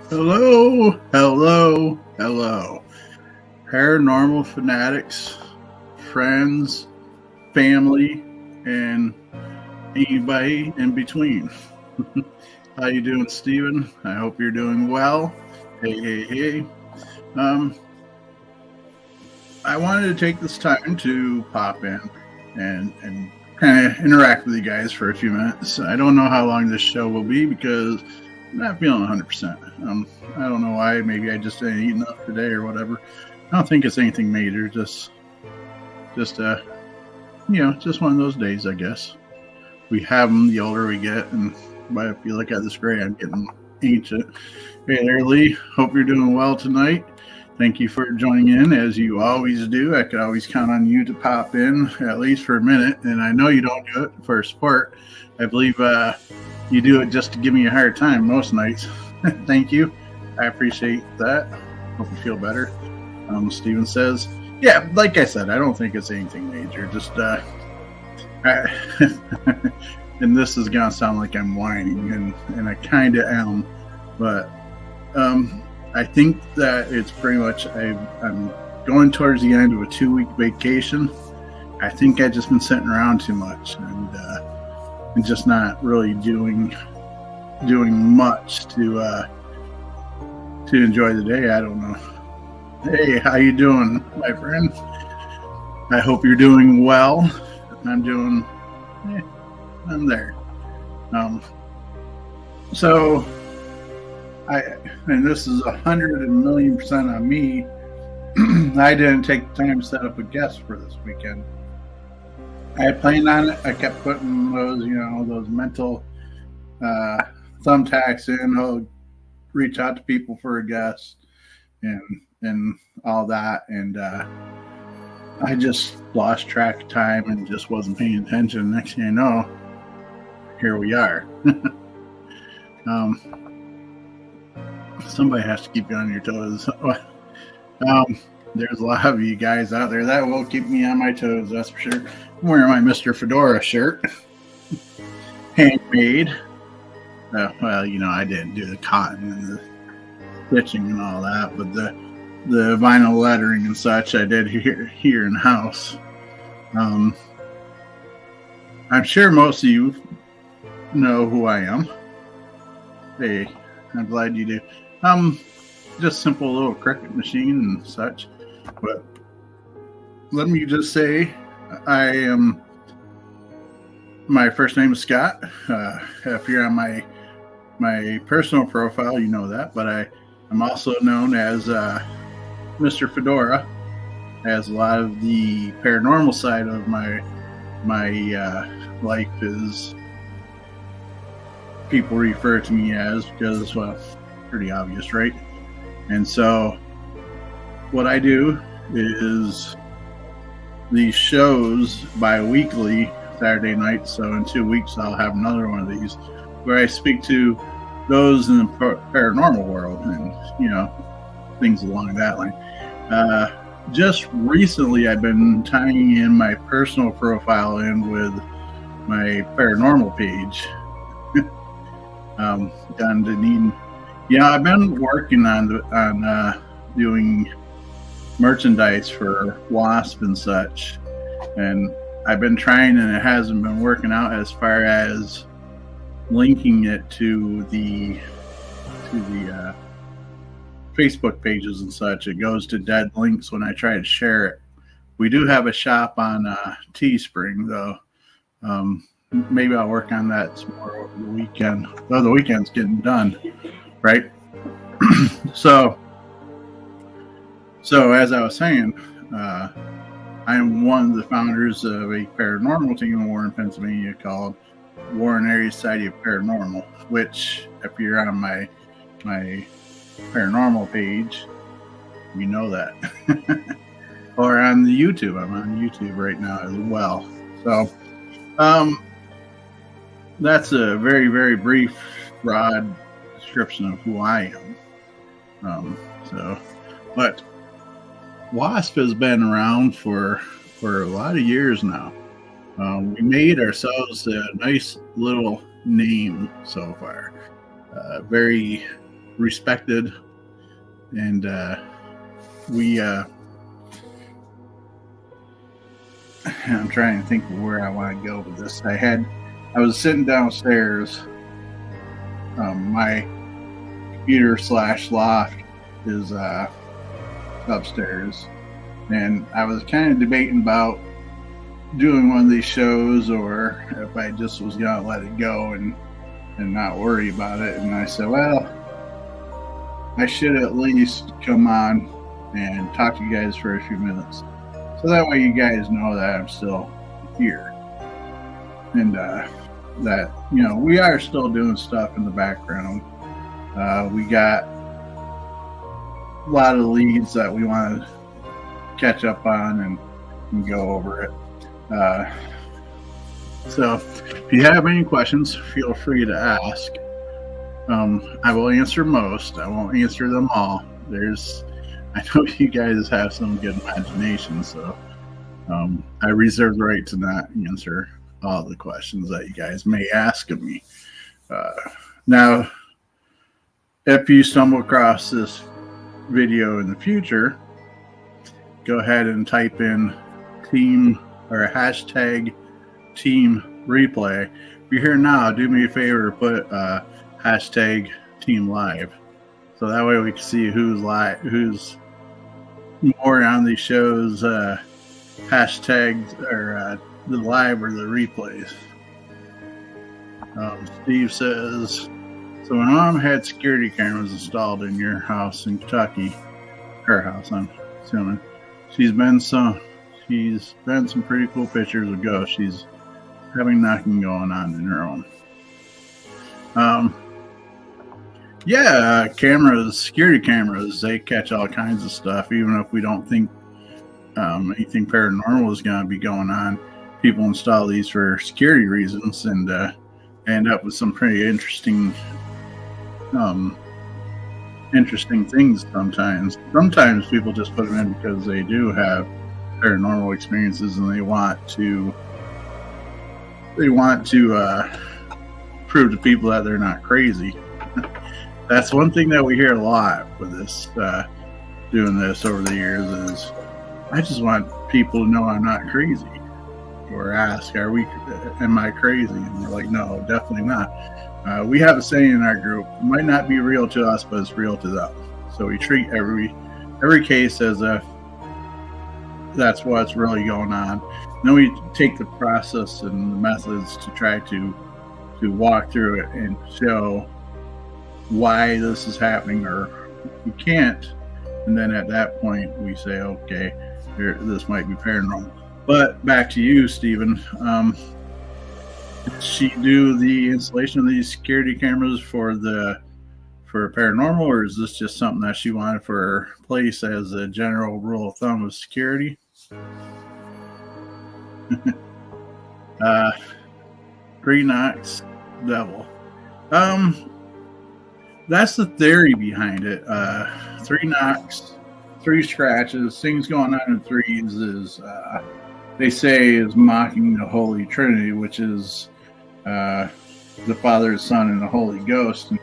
Hello, hello, hello. Paranormal fanatics, friends, family, and anybody in between. How you doing, Steven? I hope you're doing well. Hey, hey, hey. Um, I wanted to take this time to pop in and kind of interact with you guys for a few minutes. I don't know how long this show will be because I'm not feeling 100%. I don't know why. Maybe I just didn't eat enough today or whatever. I don't think it's anything major. Just just one of those days, I guess. We have them the older we get, and if you look at this gray, I'm getting ancient. Hey there, Lee. Hope you're doing well tonight. Thank you for joining in, as you always do. I could always count on you to pop in at least for a minute, and I know you don't do it for support. I believe you do it just to give me a hard time most nights. Thank you. I appreciate that. Hope you feel better. Steven says, yeah, like I said, I don't think it's anything major. Just, and this is going to sound like I'm whining, and I kind of am, but I think that it's pretty much, I'm going towards the end of a 2-week vacation. I think I've just been sitting around too much and just not really doing much to enjoy the day. I don't know. Hey, how you doing, my friend? I hope you're doing well. I'm doing, I'm there. So, and this is 100,000,000% on me. I didn't take the time to set up a guest for this weekend. I planned on it. I kept putting those mental thumbtacks in. I'll reach out to people for a guest and all that. And I just lost track of time and just wasn't paying attention. Next thing you know, here we are. Somebody has to keep you on your toes. There's a lot of you guys out there that will keep me on my toes, that's for sure. I'm wearing my Mr. Fedora shirt. Handmade. Well, I didn't do the cotton and the stitching and all that, but the vinyl lettering and such I did here in the house. I'm sure most of you know who I am. Hey, I'm glad you do. Just simple little Cricut machine and such. But let me just say, my first name is Scott. If you're on my personal profile, you know that. But I'm also known as Mr. Fedora, as a lot of the paranormal side of my life is people refer to me as, because, well, pretty obvious, right? And so what I do is these shows bi-weekly, Saturday night. So in 2 weeks, I'll have another one of these where I speak to those in the paranormal world and, things along that line. Just recently, I've been tying in my personal profile in with my paranormal page. Down to needing, I've been working on doing merchandise for Wasp and such, and I've been trying, and it hasn't been working out as far as linking it to the Facebook pages and such. It goes to dead links when I try to share it. We do have a shop on Teespring, though. Maybe I'll work on that some more over the weekend. Though the weekend's getting done, right? So as I was saying, I am one of the founders of a paranormal team in Warren, Pennsylvania called Warren Area Society of Paranormal, which, if you're on my paranormal page, you know that. Or on the YouTube. I'm on YouTube right now as well. So that's a very, very brief, broad description of who I am. But Wasp has been around for a lot of years now. We made ourselves a nice little name so far. Very respected, and we. I'm trying to think of where I want to go with this. I was sitting downstairs. My computer / loft is upstairs, and I was kind of debating about doing one of these shows, or if I just was gonna let it go and not worry about it. And I said, well, I should at least come on and talk to you guys for a few minutes, so that way you guys know that I'm still here, and that, you know, we are still doing stuff in the background. We got a lot of leads that we want to catch up on and go over it. So if you have any questions, feel free to ask. I will answer most. I won't answer them all. I know you guys have some good imagination, so I reserve the right to not answer all the questions that you guys may ask of me. Now, if you stumble across this video in the future, go ahead and type in team or hashtag team replay. If you're here now, do me a favor, put hashtag team live, so that way we can see who's live, who's more on these shows, hashtags or the live or the replays. Steve says, so my mom had security cameras installed in your house in Kentucky. Her house, I'm assuming. She's been some pretty cool pictures of ghosts. She's having knocking going on in her own. Cameras, security cameras, they catch all kinds of stuff. Even if we don't think anything paranormal is going to be going on, people install these for security reasons and end up with some pretty interesting things sometimes. Sometimes people just put them in because they do have paranormal experiences and they want to prove to people that they're not crazy. That's one thing that we hear a lot with this, doing this over the years, is I just want people to know I'm not crazy, or ask, am I crazy? And we're like, no, definitely not. We have a saying in our group, it might not be real to us, but it's real to them. So we treat every case as if that's what's really going on. Then we take the process and the methods to try to walk through it and show why this is happening, or we can't. And then at that point we say, okay, this might be paranormal. But back to you, Stephen. Did she do the installation of these security cameras for paranormal, or is this just something that she wanted for her place as a general rule of thumb of security? Three knocks, devil. That's the theory behind it. 3 knocks, 3 scratches, things going on in threes is, they say, is mocking the Holy Trinity, which is the Father, the Son, and the Holy Ghost in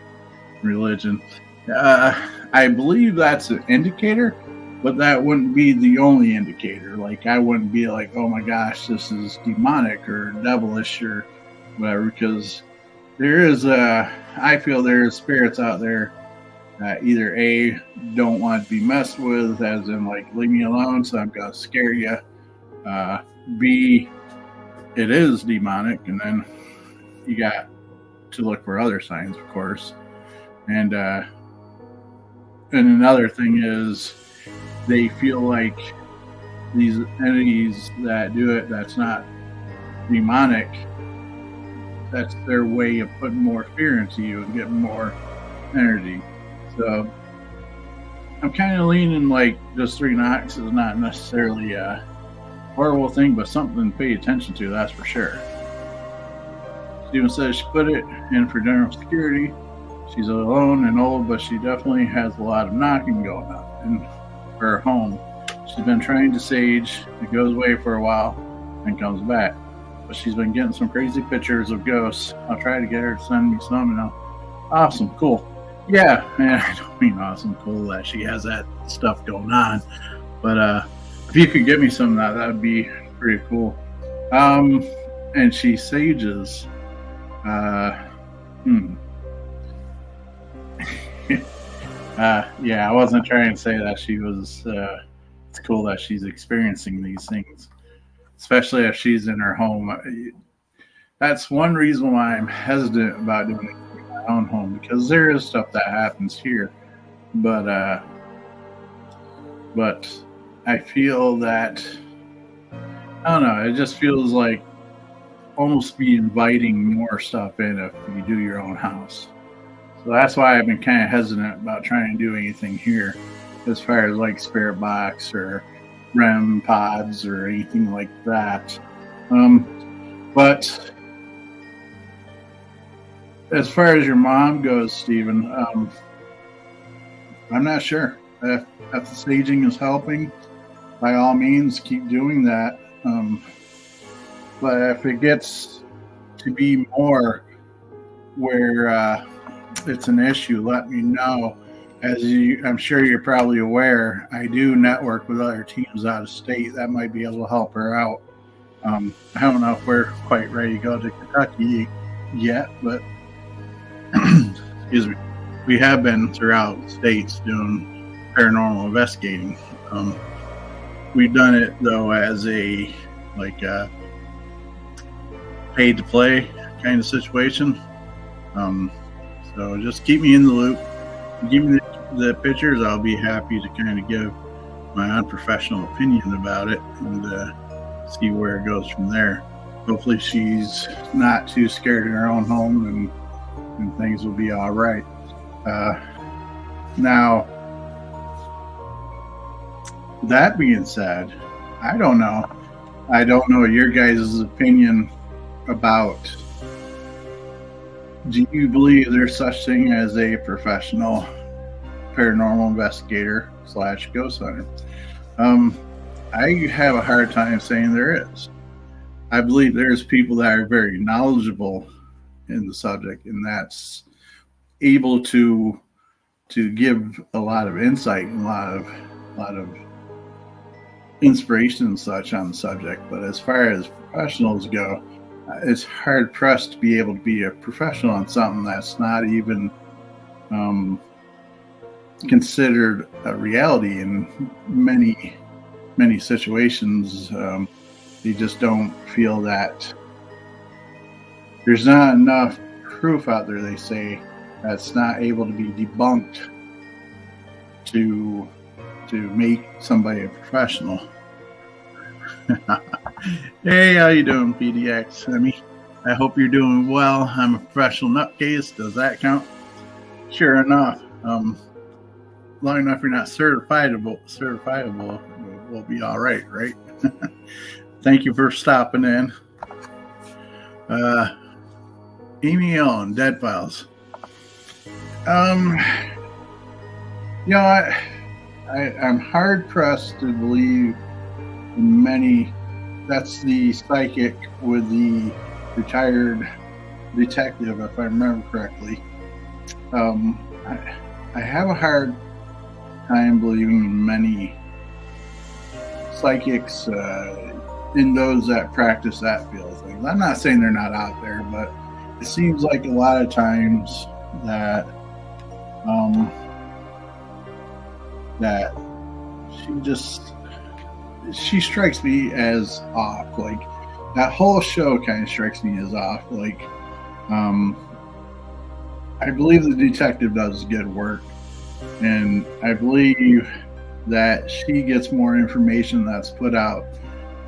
religion. I believe that's an indicator, but that wouldn't be the only indicator. Like, I wouldn't be like, oh my gosh, this is demonic or devilish or whatever, because I feel there is spirits out there that either A, don't want to be messed with, as in like, leave me alone, so I'm going to scare you. B, it is demonic, and then you got to look for other signs, of course. And another thing is, they feel like these entities that do it, that's not demonic, that's their way of putting more fear into you and getting more energy. So I'm kind of leaning like just 3 knocks is not necessarily a horrible thing, but something to pay attention to, that's for sure. Steven says she put it in for general security. She's alone and old, but she definitely has a lot of knocking going on in her home. She's been trying to sage. It goes away for a while and comes back. But she's been getting some crazy pictures of ghosts. I'll try to get her to send me some. Awesome, cool. yeah, I don't mean awesome cool that she has that stuff going on, but if you could give me some of that, that would be pretty cool. Um, and she sages. Uh, hmm. Yeah, I wasn't trying to say that she was. It's cool that she's experiencing these things, especially if she's in her home. That's one reason why I'm hesitant about doing it in my own home because there is stuff that happens here, but but I feel that I don't know. It just feels like almost be inviting more stuff in if you do your own house. So that's why I've been kind of hesitant about trying to do anything here, as far as like spirit box or REM pods or anything like that. But as far as your mom goes, Stephen, I'm not sure if the staging is helping. By all means, keep doing that. But if it gets to be more where it's an issue, let me know. I'm sure you're probably aware, I do network with other teams out of state that might be able to help her out. I don't know if we're quite ready to go to Kentucky yet, but excuse me, we have been throughout states doing paranormal investigating. We've done it though as a paid to play kind of situation. So just keep me in the loop. Give me the pictures. I'll be happy to kind of give my unprofessional opinion about it and see where it goes from there. Hopefully she's not too scared in her own home and things will be all right. Now, that being said, I don't know. I don't know your guys' opinion about, do you believe there's such thing as a professional paranormal investigator / ghost hunter? I have a hard time saying there is. I believe there's people that are very knowledgeable in the subject and that's able to give a lot of insight and a lot of inspiration and such on the subject. But as far as professionals go, it's hard pressed to be able to be a professional on something that's not even considered a reality in many situations. They just don't feel that there's not enough proof out there, they say, that's not able to be debunked to make somebody a professional. Hey, how you doing, PDX? I hope you're doing well. I'm a professional nutcase. Does that count? Sure enough. Long enough you're not certifiable, we'll be all right, right? Thank you for stopping in. Amy on Dead Files. I'm hard pressed to believe in many. That's the psychic with the retired detective, if I remember correctly. I have a hard time believing in many psychics in those that practice that field of things. I'm not saying they're not out there, but it seems like a lot of times that that she strikes me as off. Like that whole show kind of strikes me as off. Like I believe the detective does good work, and I believe that she gets more information that's put out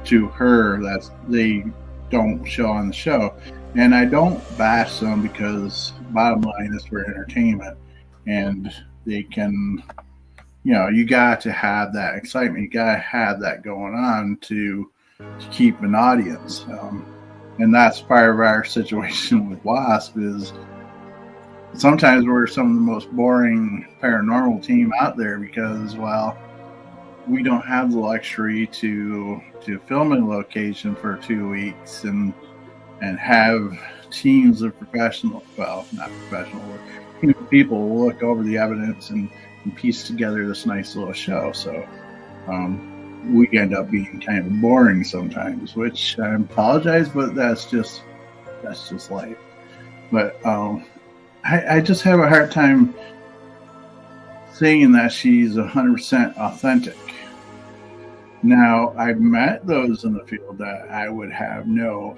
to her that they don't show on the show. And I don't bash them because bottom line is for entertainment, and they can, you got to have that excitement. You got to have that going on to keep an audience. And that's part of our situation with WASP is sometimes we're some of the most boring paranormal team out there because, well, we don't have the luxury to film in a location for 2 weeks and and have teams of professional, well, not professional, people look over the evidence and piece together this nice little show. So we end up being kind of boring sometimes, which I apologize, but that's just life. But I just have a hard time saying that she's 100% authentic. Now, I've met those in the field that I would have no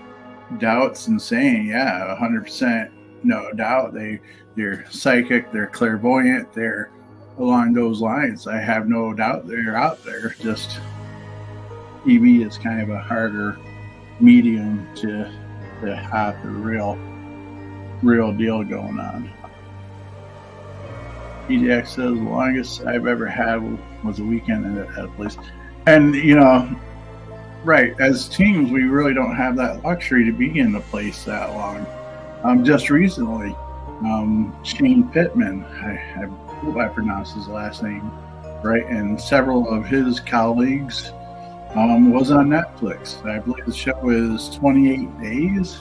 doubts in saying, yeah, 100%, no doubt. They're psychic, they're clairvoyant, they're along those lines. I have no doubt they're out there. Just TV is kind of a harder medium to have the real deal going on. PJX says the longest I've ever had was a weekend at a place. And, right, as teams, we really don't have that luxury to be in a place that long. Just recently, Shane Pittman, I hope I pronounced his last name right, and several of his colleagues was on Netflix. I believe the show is 28 Days,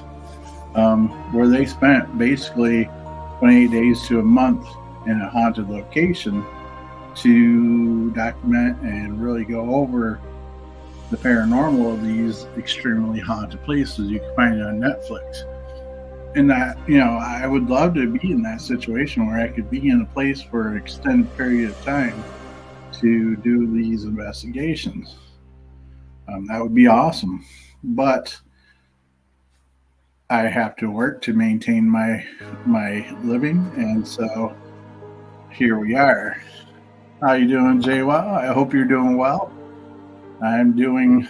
where they spent basically 28 days to a month in a haunted location to document and really go over the paranormal of these extremely haunted places. You can find it on Netflix. And that, I would love to be in that situation where I could be in a place for an extended period of time to do these investigations. That would be awesome. But I have to work to maintain my living, and so here we are. How you doing, Jay? Well, I hope you're doing well. I'm doing,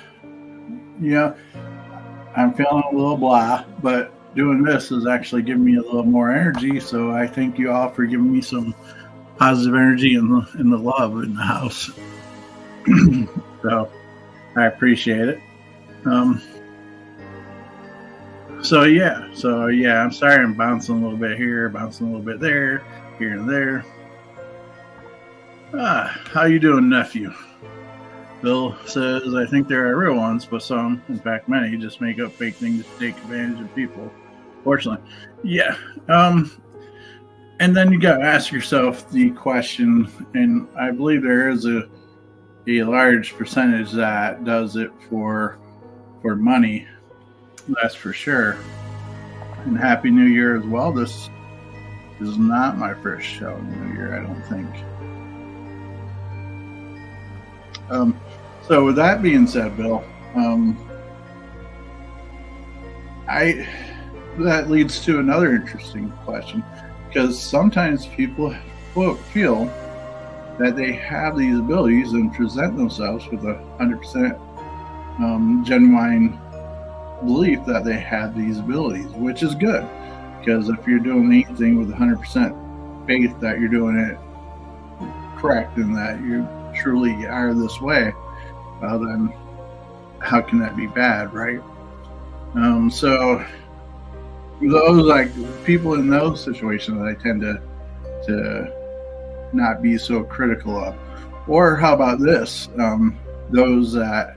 I'm feeling a little blah, but doing this is actually giving me a little more energy. So I thank you all for giving me some positive energy and the love in the house. So I appreciate it. So yeah, I'm sorry I'm bouncing a little bit here, bouncing a little bit there, here and there. How you doing, nephew? Bill says, I think there are real ones, but some, in fact many, just make up fake things to take advantage of people. Fortunately. Yeah. And then you got to ask yourself the question, and I believe there is a large percentage that does it for money. That's for sure. And Happy New Year as well. This is not my first show in the New Year, I don't think. So with that being said, Bill, that leads to another interesting question, because sometimes people feel that they have these abilities and present themselves with 100% genuine belief that they have these abilities, which is good, because if you're doing anything with 100% faith that you're doing it correct and that you truly are this way, well, then how can that be bad, right? So those, like, people in those situations, I tend to not be so critical of. Or how about this? Those that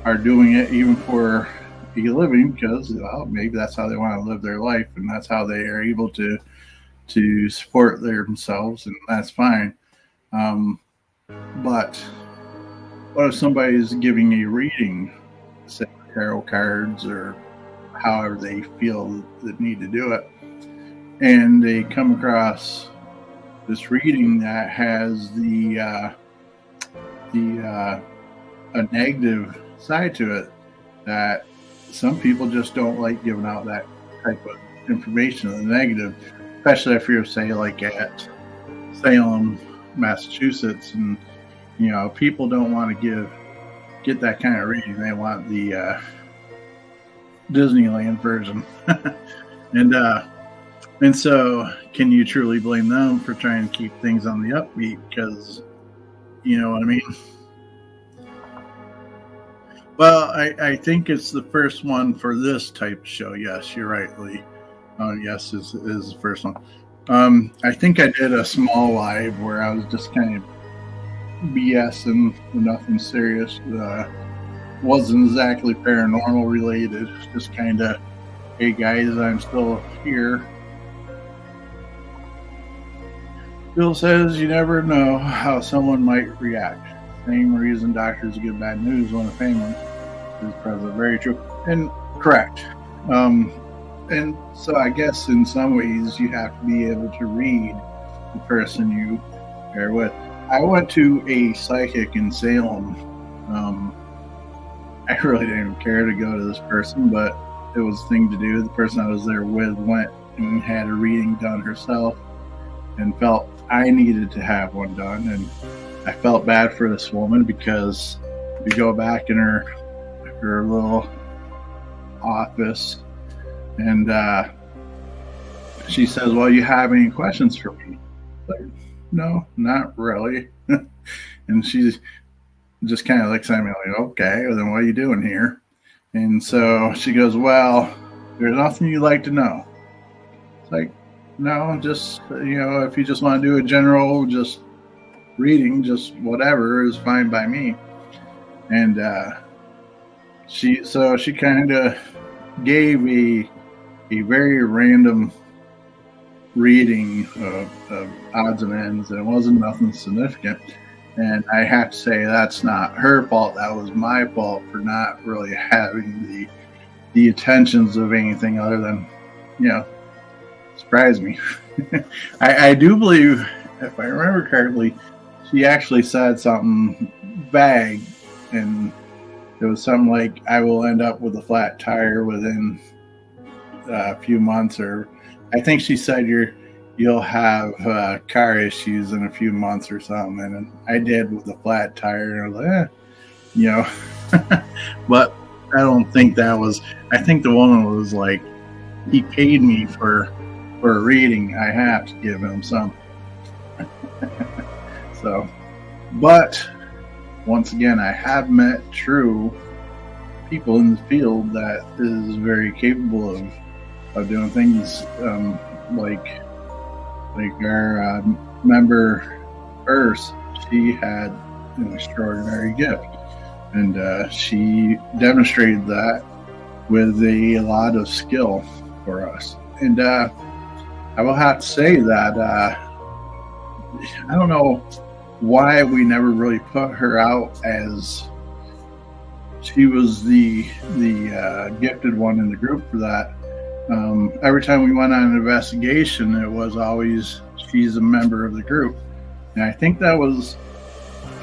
are doing it even for a living, because, well, maybe that's how they want to live their life, and that's how they are able to support themselves, and that's fine. But what if somebody's giving a reading, say tarot cards or however they feel that need to do it, and they come across this reading that has a negative side to it, that some people just don't like giving out that type of information, the negative, especially if you're, say, like at Salem, Massachusetts, and people don't want to get that kind of reading. They want the Disneyland version. and so can you truly blame them for trying to keep things on the upbeat? Because you know what I mean? Well, I think it's the first one for this type of show. Yes, you're right, Lee. Yes, is the first one. I think I did a small live where I was just kind of BSing, nothing serious. Wasn't exactly paranormal related, just kind of Hey guys, I'm still here. Bill says you never know how someone might react. Same reason doctors give bad news when a family is present. Very true and correct. Um, and so I guess in some ways you have to be able to read the person you are with. I went to a psychic in Salem. Um, I really didn't even care to go to this person, but it was a thing to do. The person I was there with went and had a reading done herself and felt I needed to have one done. And I felt bad for this woman because we go back in her little office and she says, well, you have any questions for me? Like, no, not really. And she's just kind of looks at me like, okay, well, then what are you doing here? And so she goes, well, there's nothing you'd like to know. It's like, no, just, if you just want to do a general, just reading, just whatever is fine by me. And she kind of gave a very random reading of odds and ends, and it wasn't nothing significant. And I have to say that's not her fault. That was my fault for not really having the intentions of anything other than, surprise me. I do believe, if I remember correctly, she actually said something vague, and it was something like, I will end up with a flat tire within a few months, or I think she said you'll have car issues in a few months or something. And I did with the flat tire, and I was like, but I don't think that was, I think the woman was like, he paid me for a reading, I have to give him some. So, but once again, I have met true people in the field that is very capable of doing things, like our member Urs. She had an extraordinary gift, and she demonstrated that with a lot of skill for us. And I will have to say that I don't know why we never really put her out as she was the gifted one in the group for that. Every time we went on an investigation, it was always she's a member of the group, and I think that was,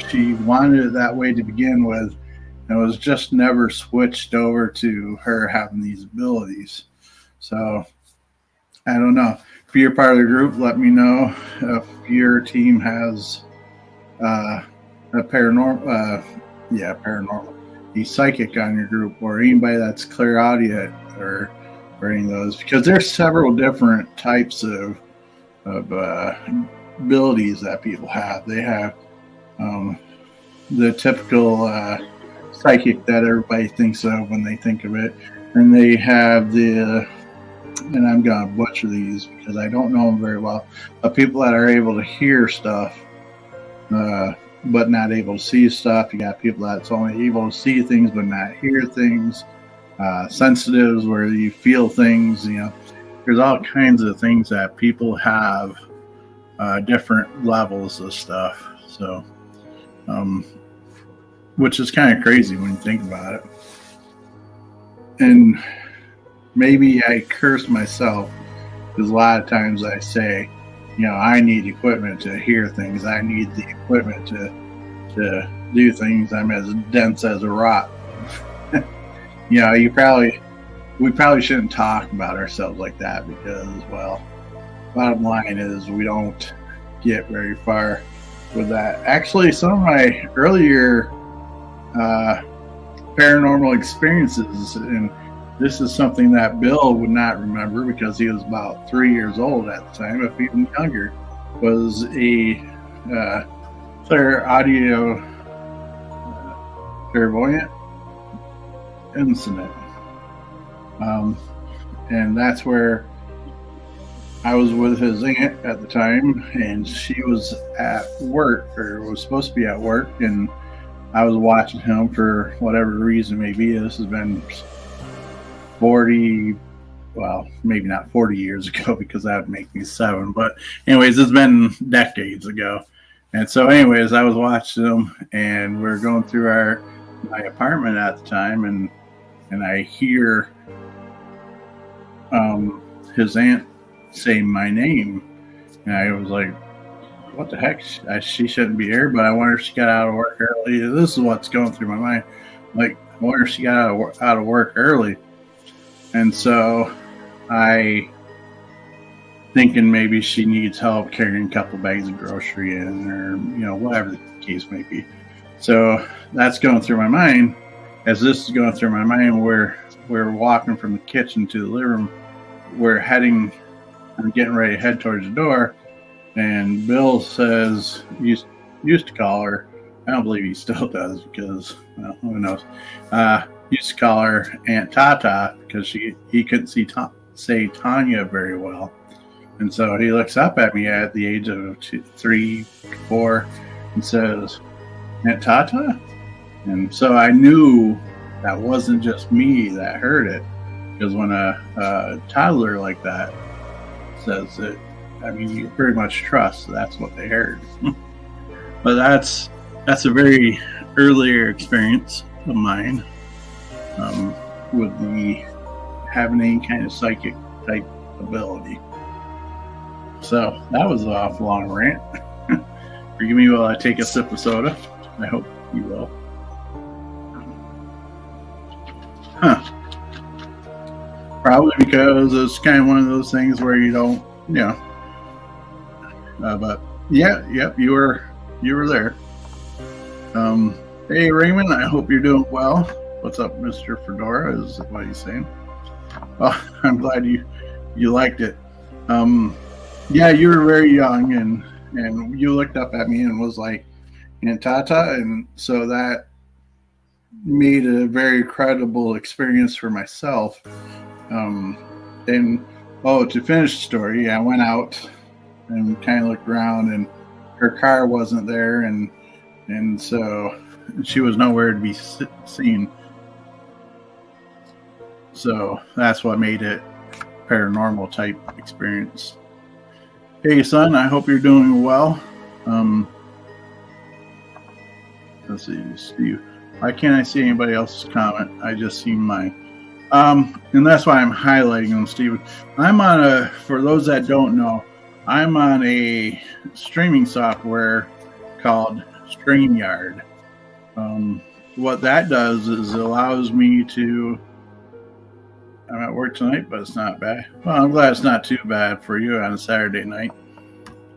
she wanted it that way to begin with, and it was just never switched over to her having these abilities. So I don't know. If you're part of the group, let me know if your team has a paranormal, a psychic on your group, or anybody that's clairaudient or any of those, because there's several different types of abilities that people have. They have the typical psychic that everybody thinks of when they think of it, and they have and I'm going to butcher these because I don't know them very well, but people that are able to hear stuff but not able to see stuff. You got people that's only able to see things but not hear things. Sensitives, where you feel things. There's all kinds of things that people have, different levels of stuff. So, which is kind of crazy when you think about it. And maybe I curse myself because a lot of times I say, I need equipment to hear things. I need the equipment to do things. I'm as dense as a rock. We probably shouldn't talk about ourselves like that because, well, bottom line is we don't get very far with that. Actually, some of my earlier paranormal experiences, and this is something that Bill would not remember because he was about 3 years old at the time, if even younger, was a clairvoyant incident. And that's where I was with his aunt at the time, and she was at work, or was supposed to be at work, and I was watching him for whatever reason. Maybe this has been 40 well, maybe not 40 years ago because that would make me 7. But anyways, it's been decades ago. And so, anyways, I was watching them, and we're going through my apartment at the time, and I hear his aunt say my name, and I was like, "What the heck? She shouldn't be here." But I wonder if she got out of work early. This is what's going through my mind. Like, I wonder if she got out of work early, and so I thinking maybe she needs help carrying a couple bags of grocery in, or whatever the case may be. So that's going through my mind. As this is going through my mind, we're walking from the kitchen to the living room. I'm getting ready to head towards the door, and Bill says, used to call her, I don't believe he still does because, well, who knows, used to call her Aunt Tata because he couldn't say Tanya very well. And so he looks up at me at the age of 3, 4 and says, "Aunt Tata?" And so I knew that wasn't just me that heard it, because when a toddler like that says it, I mean, you pretty much trust that's what they heard. But that's a very earlier experience of mine with the having any kind of psychic type ability. So that was an awful long rant. Forgive me while I take a sip of soda. I hope you will. Probably because it's kind of one of those things where you don't, but yeah, yep, you were there. Hey Raymond, I hope you're doing well. What's up, Mr. Fedora? Is what he's saying. Oh, I'm glad you liked it. Yeah, you were very young, and you looked up at me and was like, "Aunt Tata," and so that made a very credible experience for myself. And to finish the story, I went out and kind of looked around, and her car wasn't there, and so she was nowhere to be seen. So that's what made it paranormal type experience. Hey son, I hope you're doing well. Let's see, Steve. Why can't I see anybody else's comment? I just see mine. And that's why I'm highlighting them, Steven. For those that don't know, I'm on a streaming software called StreamYard. What that does is it allows me to, I'm at work tonight, but it's not bad. Well, I'm glad it's not too bad for you on a Saturday night.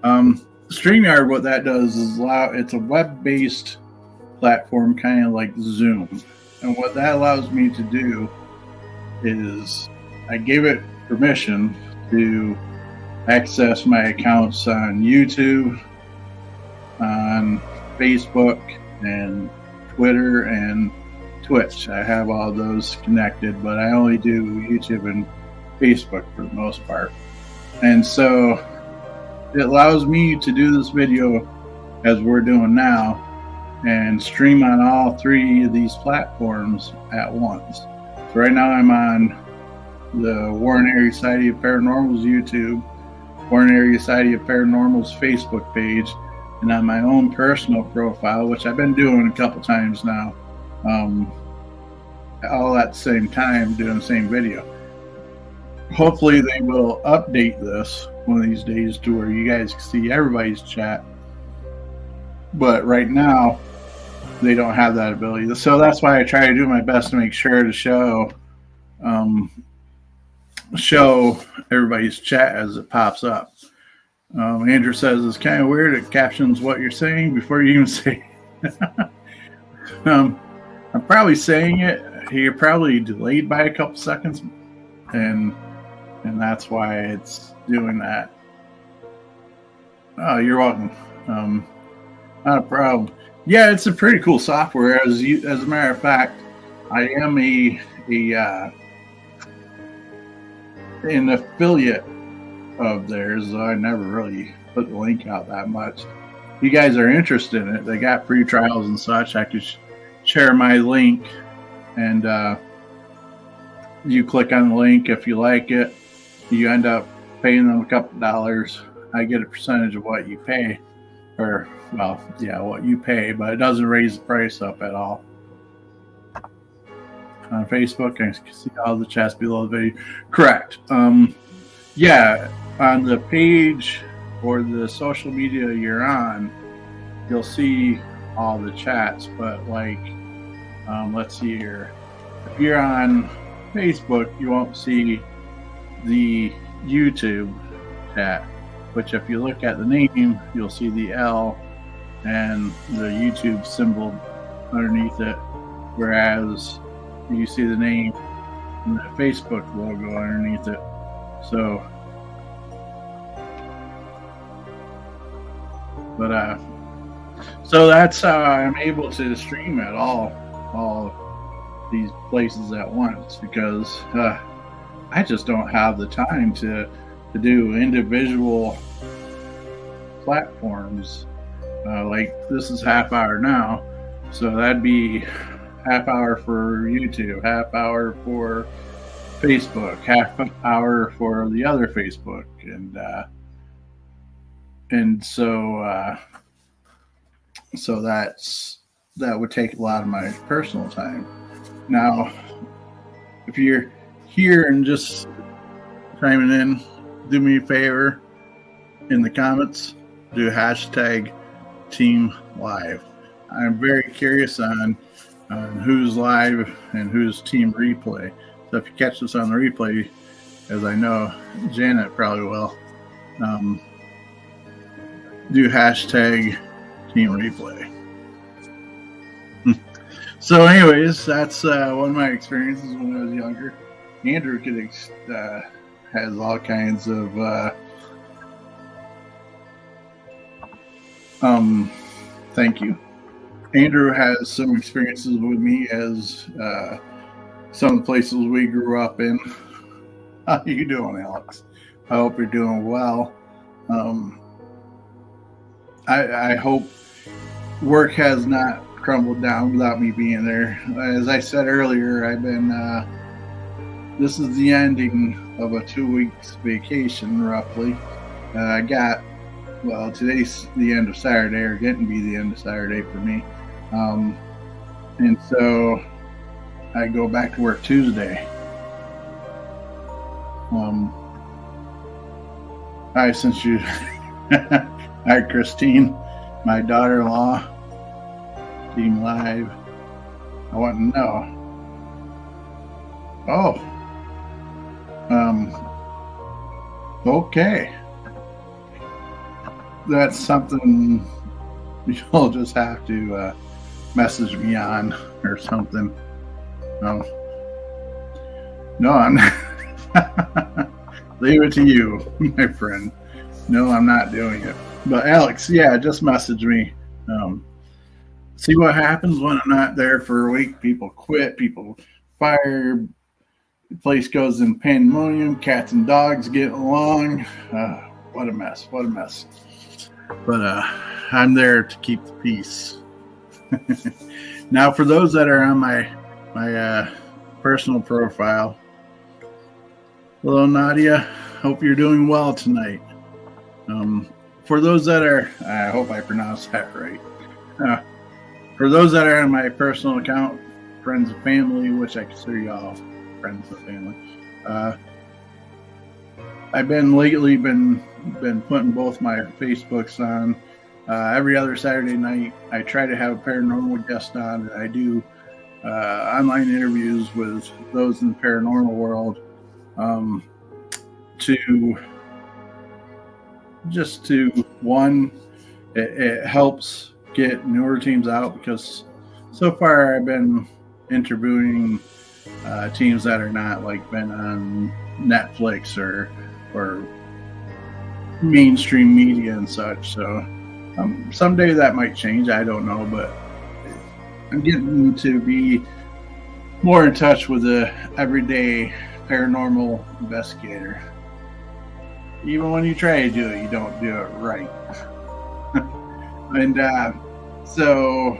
StreamYard, what that does is it's a web-based platform, kind of like Zoom. And what that allows me to do is I gave it permission to access my accounts on YouTube, on Facebook, and Twitter, and Twitch. I have all those connected, but I only do YouTube and Facebook for the most part. And so it allows me to do this video as we're doing now and stream on all 3 of these platforms at once. So right now I'm on the Warren Area Society of Paranormal's YouTube, Warren Area Society of Paranormal's Facebook page, and on my own personal profile, which I've been doing a couple times now, all at the same time, doing the same video. Hopefully they will update this one of these days to where you guys can see everybody's chat. But right now, they don't have that ability. So that's why I try to do my best to make sure to show everybody's chat as it pops up. Andrew says it's kind of weird. It captions what you're saying before you even say it. I'm probably saying it. You're probably delayed by a couple seconds, and that's why it's doing that. Oh, you're welcome. Not a problem. Yeah, it's a pretty cool software. As a matter of fact, I am an affiliate of theirs. I never really put the link out that much. If you guys are interested in it, they got free trials and such. I could share my link, and you click on the link. If you like it, you end up paying them a couple dollars. I get a percentage of what you pay, or well, yeah, what you pay, but it doesn't raise the price up at all. On Facebook, I can see all the chats below the video. Correct. Yeah, on the page or the social media you're on, you'll see all the chats, but like, let's see here. If you're on Facebook, you won't see the YouTube chat, which if you look at the name, you'll see the L and the YouTube symbol underneath it, whereas you see the name and the Facebook logo underneath it. So, but so that's how I'm able to stream at all these places at once, because I just don't have the time to do individual platforms. Like this is half hour now, so that'd be half hour for YouTube, half hour for Facebook, half hour for the other Facebook, and so that would take a lot of my personal time. Now, if you're here and just chiming in, do me a favor in the comments, do hashtag Team Live. I'm very curious on who's live and who's Team Replay. So if you catch this on the replay, as I know Janet probably will, do hashtag Team Replay. So anyways, that's one of my experiences when I was younger. Andrew has all kinds of thank you. Andrew has some experiences with me as some of the places we grew up in. How you doing, Alex? I hope you're doing well. I hope work has not crumbled down without me being there. As I said earlier, I've been this is the ending of a 2 weeks vacation roughly. Today's the end of Saturday, or getting to be the end of Saturday for me. And so I go back to work Tuesday. Hi, since you hi Christine, my daughter-in-law, Team Live. I want to know. Okay. That's something you'll just have to message me on or something. No, I'm not. Leave it to you, my friend. No, I'm not doing it. But Alex, yeah, just message me. See what happens when I'm not there for a week. People quit, people fire, the place goes in pandemonium, cats and dogs get along. What a mess. But I'm there to keep the peace. Now, for those that are on my personal profile, hello, Nadia. Hope you're doing well tonight. For those that are, I hope I pronounced that right. For those that are on my personal account, friends and family, which I consider y'all friends and family, I've been lately been putting both my Facebooks on. Every other Saturday night, I try to have a paranormal guest on, and I do online interviews with those in the paranormal world it helps get newer teams out, because so far I've been interviewing teams that are not like been on Netflix or mainstream media and such. So someday that might change. I don't know, but I'm getting to be more in touch with the everyday paranormal investigator. Even when you try to do it, you don't do it right. And so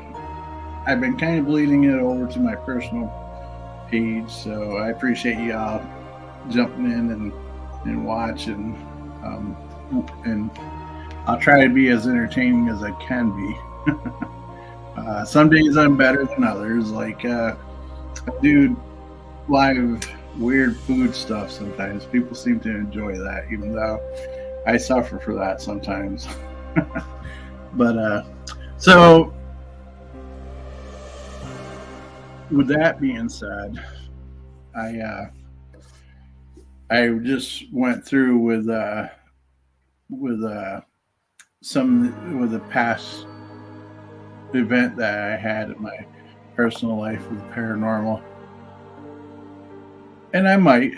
I've been kind of bleeding it over to my personal page. So I appreciate you all jumping in and watching. And I'll try to be as entertaining as I can be. Some days I'm better than others. Like I do live weird food stuff sometimes. People seem to enjoy that, even though I suffer for that sometimes. But so with that being said, I just went through with the past event that I had in my personal life with paranormal. And I might.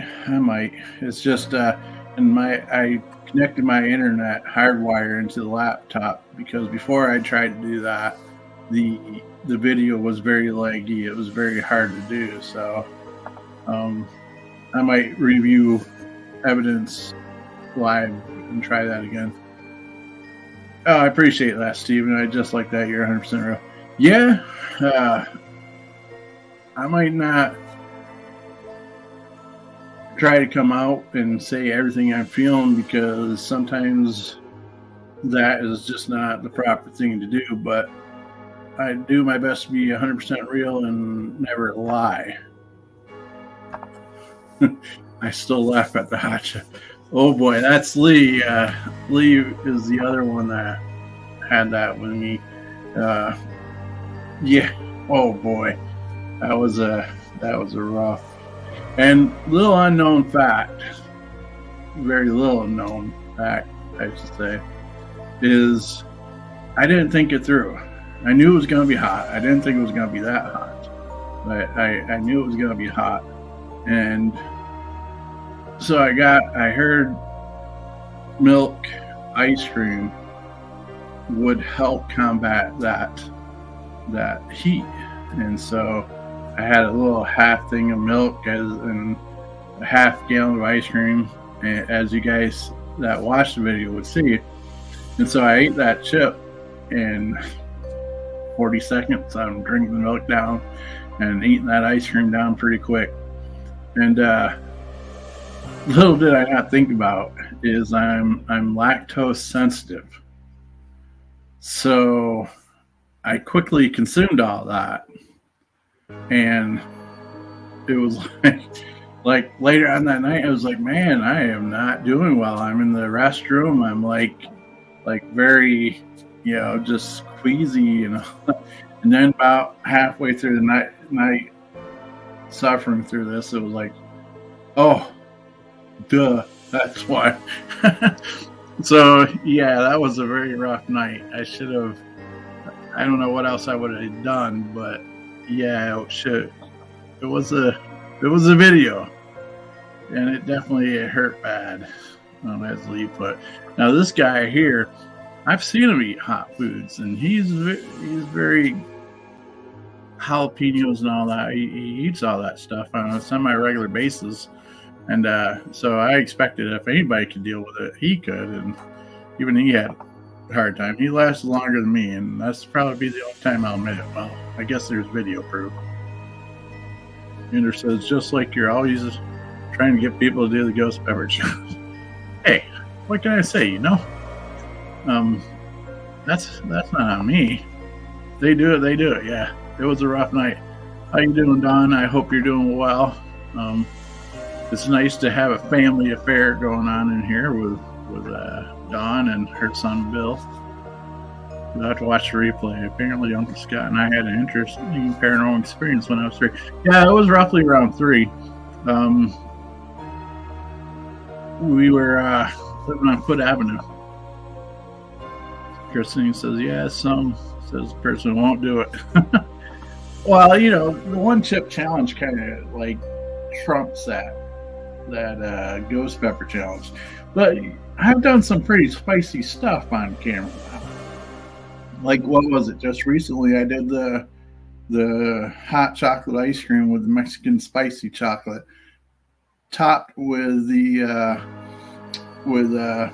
It's just I connected my internet hardwire into the laptop, because before I tried to do that, the video was very laggy. It was very hard to do. So I might review evidence live and try that again. Oh, I appreciate that, Steven. I just like that. You're 100% real. Yeah, I might not try to come out and say everything I'm feeling, because sometimes that is just not the proper thing to do. But I do my best to be 100% real and never lie. I still laugh at the hotcha. Oh boy, that's Lee. Lee is the other one that had that with me. Yeah. Oh boy, that was a rough and little unknown fact. Very little known fact, I should say, is I didn't think it through. I knew it was going to be hot. I didn't think it was going to be that hot, but I knew it was going to be hot, and so I heard milk ice cream would help combat that heat. And so I had a little half thing of milk and a half gallon of ice cream, as you guys that watched the video would see. And so I ate that chip in 40 seconds. I'm drinking the milk down and eating that ice cream down pretty quick. And little did I not think about is I'm lactose sensitive. So I quickly consumed all that, and it was like later on that night, I was like, man, I am not doing well. I'm in the restroom. I'm like very, just queasy, and then about halfway through the night suffering through this, it was like, oh, duh, that's why. So yeah, that was a very rough night. I don't know what else I would have done, but yeah, it was a video, and it definitely hurt bad, as Lee put. Now this guy here, I've seen him eat hot foods, and he's very jalapenos and all that. He eats all that stuff on a semi-regular basis. And so I expected if anybody could deal with it, he could. And even he had a hard time. He lasted longer than me, and that's probably the only time I'll admit it. Well, I guess there's video proof. Ender says, just like you're always trying to get people to do the ghost pepper challenge. Hey, what can I say, That's not on me. They do it, yeah. It was a rough night. How you doing, Don? I hope you're doing well. It's nice to have a family affair going on in here with Dawn and her son Bill. You'll have to watch the replay. Apparently Uncle Scott and I had an interesting paranormal experience when I was 3. Yeah, it was roughly around 3. We were living on Foot Avenue. Christine says, yeah, says the person won't do it. Well, the one chip challenge kind of like trumps that ghost pepper challenge. But I've done some pretty spicy stuff on camera. Like, what was it? Just recently I did the hot chocolate ice cream with the Mexican spicy chocolate, topped with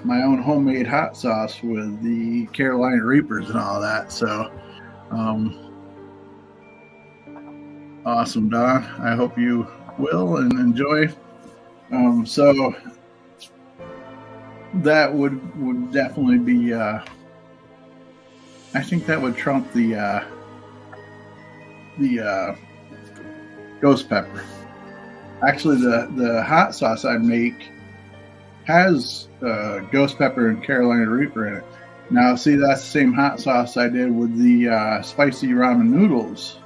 my own homemade hot sauce with the Carolina Reapers and all that. So Awesome, Don. I hope you will and enjoy. So that would definitely be. I think that would trump the ghost pepper. Actually, the hot sauce I make has ghost pepper and Carolina Reaper in it. Now, see, that's the same hot sauce I did with the spicy ramen noodles,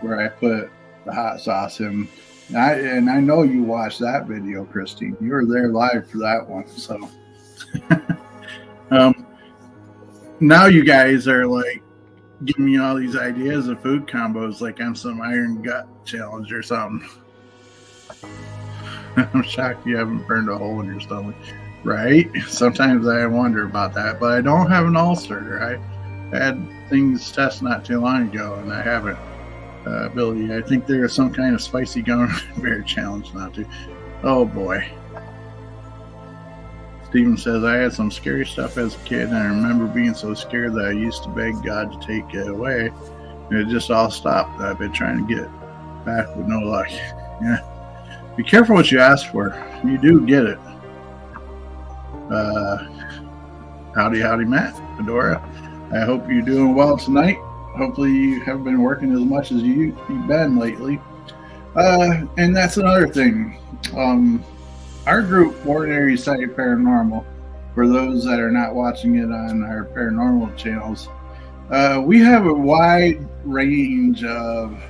where I put the hot sauce in. And I know you watched that video, Christine. You were there live for that one. So now you guys are like giving me all these ideas of food combos, like I'm some iron gut challenge or something. I'm shocked you haven't burned a hole in your stomach. Right? Sometimes I wonder about that, but I don't have an ulcer. I had things tested not too long ago, and I haven't. Ability. I think there is some kind of spicy gummy bear challenge not to. Oh boy. Steven says, I had some scary stuff as a kid, and I remember being so scared that I used to beg God to take it away. And it just all stopped. I've been trying to get back with no luck. Yeah. Be careful what you ask for. You do get it. Howdy, Matt. Fedora. I hope you're doing well tonight. Hopefully you haven't been working as much as you've been lately. And that's another thing. Our group, Ordinary Sight Paranormal, for those that are not watching it on our paranormal channels, we have a wide range of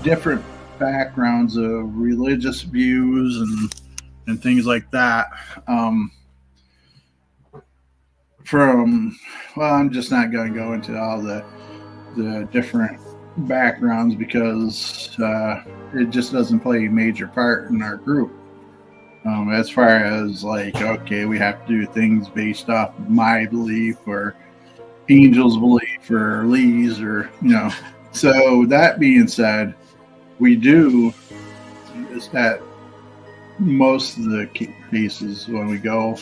different backgrounds of religious views and things like that. I'm just not going to go into all the different backgrounds because it just doesn't play a major part in our group. As far as like, okay, we have to do things based off of my belief or Angel's belief or Lee's or, So that being said, we do at most of the cases when we go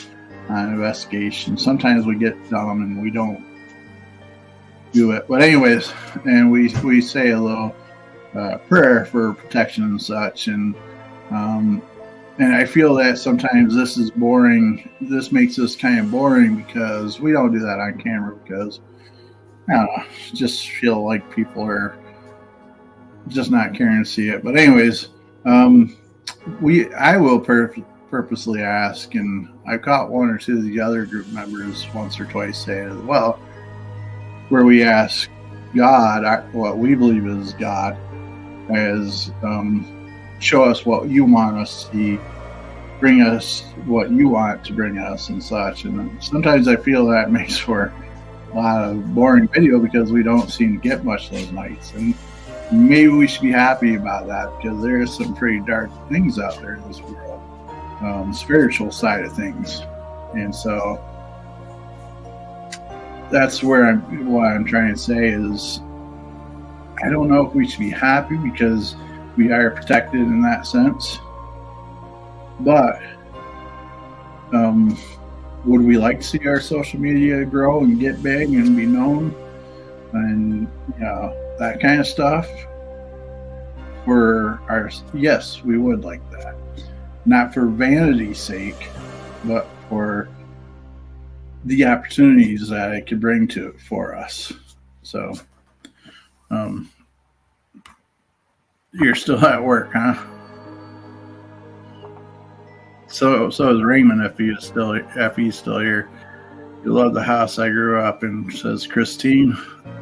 on investigation. Sometimes we get dumb and we don't do it. But anyways, and we say a little prayer for protection and such. And I feel that sometimes this is boring. This makes us kind of boring because we don't do that on camera because, I don't know, just feel like people are just not caring to see it. But anyways, I will purposely ask, and I've caught one or two of the other group members once or twice say it as well, where we ask God, what we believe is God, as show us what you want us to see, bring us what you want to bring us and such. And sometimes I feel that makes for a lot of boring video because we don't seem to get much those nights. And maybe we should be happy about that because there is some pretty dark things out there in this world, spiritual side of things. And so that's what I'm trying to say is I don't know if we should be happy because we are protected in that sense, but would we like to see our social media grow and get big and be known and that kind of stuff? Yes, we would like that, not for vanity's sake, but for the opportunities that it could bring to it for us. So, you're still at work, huh? So is Raymond if he's still here. You love the house I grew up in, says Christine.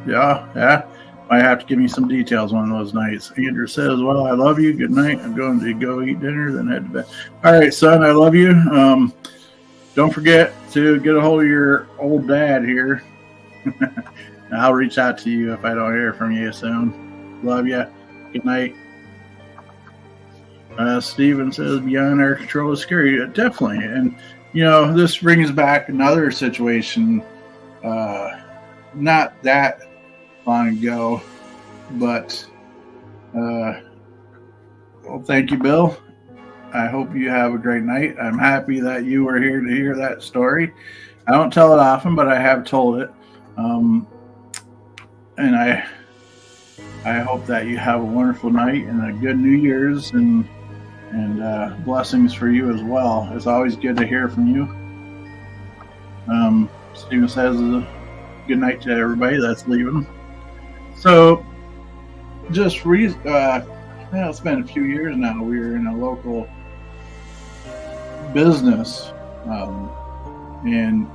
Yeah. Might have to give me some details one of those nights. Andrew says, well, I love you. Good night. I'm going to go eat dinner, then head to bed. All right, son, I love you. Don't forget to get a hold of your old dad here. I'll reach out to you if I don't hear from you soon. Love you. Good night. Steven says, beyond our control is scary. Definitely. And, this brings back another situation, not that long ago, but, well, thank you, Bill. I hope you have a great night. I'm happy that you were here to hear that story. I don't tell it often, but I have told it. And I hope that you have a wonderful night and a good New Year's, and blessings for you as well. It's always good to hear from you. Steven says good night to everybody that's leaving. So, it's been a few years now. We were in a local business, and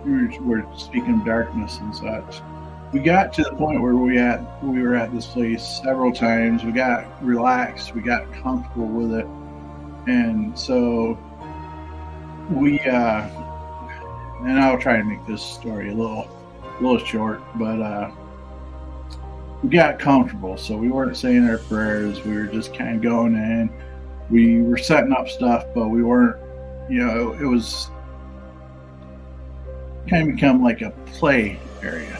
we were speaking of darkness and such. We got to the point where we were at this place several times. We got relaxed, we got comfortable with it, and so we and I'll try to make this story a little short, but we got comfortable, so we weren't saying our prayers. We were just kind of going in. We were setting up stuff, but we weren't, it was kind of become like a play area.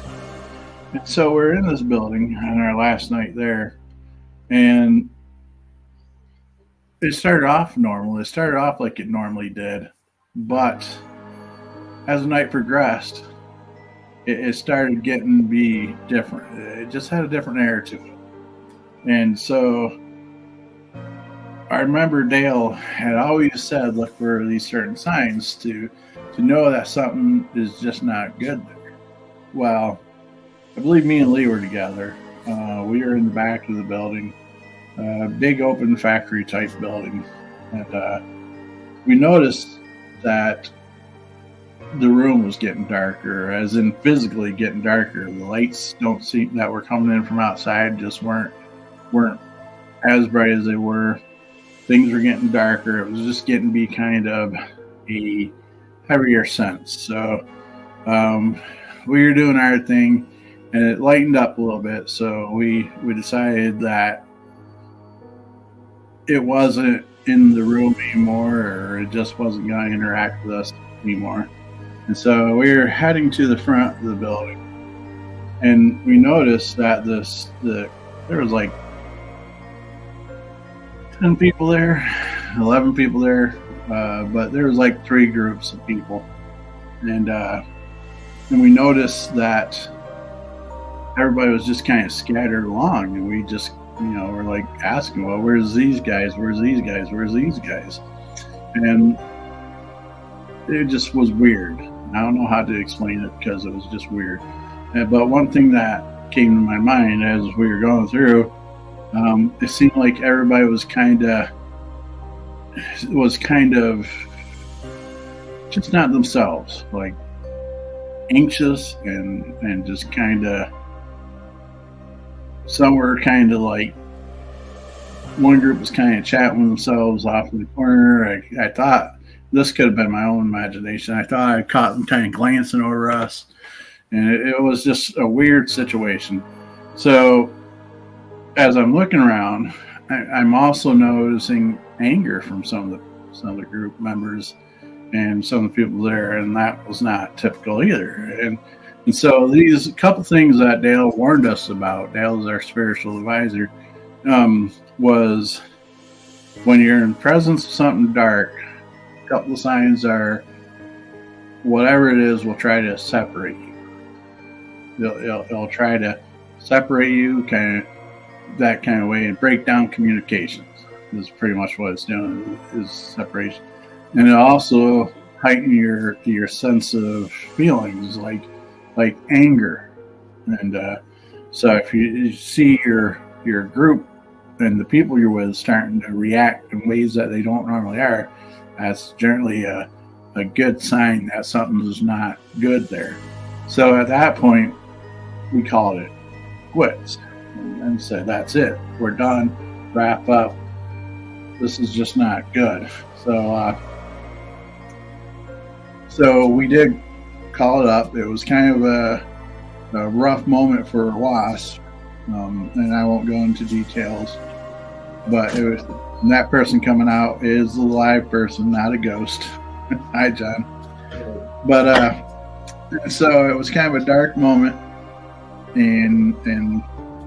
And so we're in this building on our last night there, and it started off normal. It started off like it normally did, but as the night progressed, it started getting to be different. It just had a different air to it. And so I remember Dale had always said, look for these certain signs to know that something is just not good there. Well, I believe me and Lee were together. We were in the back of the building, big open factory type building. And we noticed that the room was getting darker, as in physically getting darker. The lights that were coming in from outside just weren't as bright as they were. Things were getting darker. It was just getting to be kind of a heavier sense. So we were doing our thing, and it lightened up a little bit. So we decided that it wasn't in the room anymore, or it just wasn't going to interact with us anymore. And so we were heading to the front of the building, and we noticed that there was like 10 people there, 11 people there, but there was like 3 groups of people. And we noticed that everybody was just kind of scattered along, and we just, we're like asking, well, where's these guys? Where's these guys? Where's these guys? And it just was weird. I don't know how to explain it because it was just weird. But one thing that came to my mind as we were going through, it seemed like everybody was kind of just not themselves, like anxious and just kind of, some were kind of like, one group was kind of chatting with themselves off in the corner. I thought this could have been my own imagination. I thought I caught them kind of glancing over us, and it was just a weird situation. So as I'm looking around, I'm also noticing anger from some of the group members and some of the people there, and that was not typical either. And so these couple things that Dale warned us about, Dale is our spiritual advisor, was when you're in presence of something dark, a couple of signs are whatever it is will try to separate you. It'll try to separate you that kind of way and break down communications is pretty much what it's doing, is separation. And it also heighten your sense of feelings like anger. And so if you see your group and the people you're with starting to react in ways that they don't normally are, that's generally a good sign that something is not good there. So at that point, we called it quits and said, that's it, we're done, wrap up, this is just not good. So we did call it up. It was kind of a rough moment for Ross, and I won't go into details, but it was, that person coming out is a live person, not a ghost. Hi, John. But so it was kind of a dark moment, and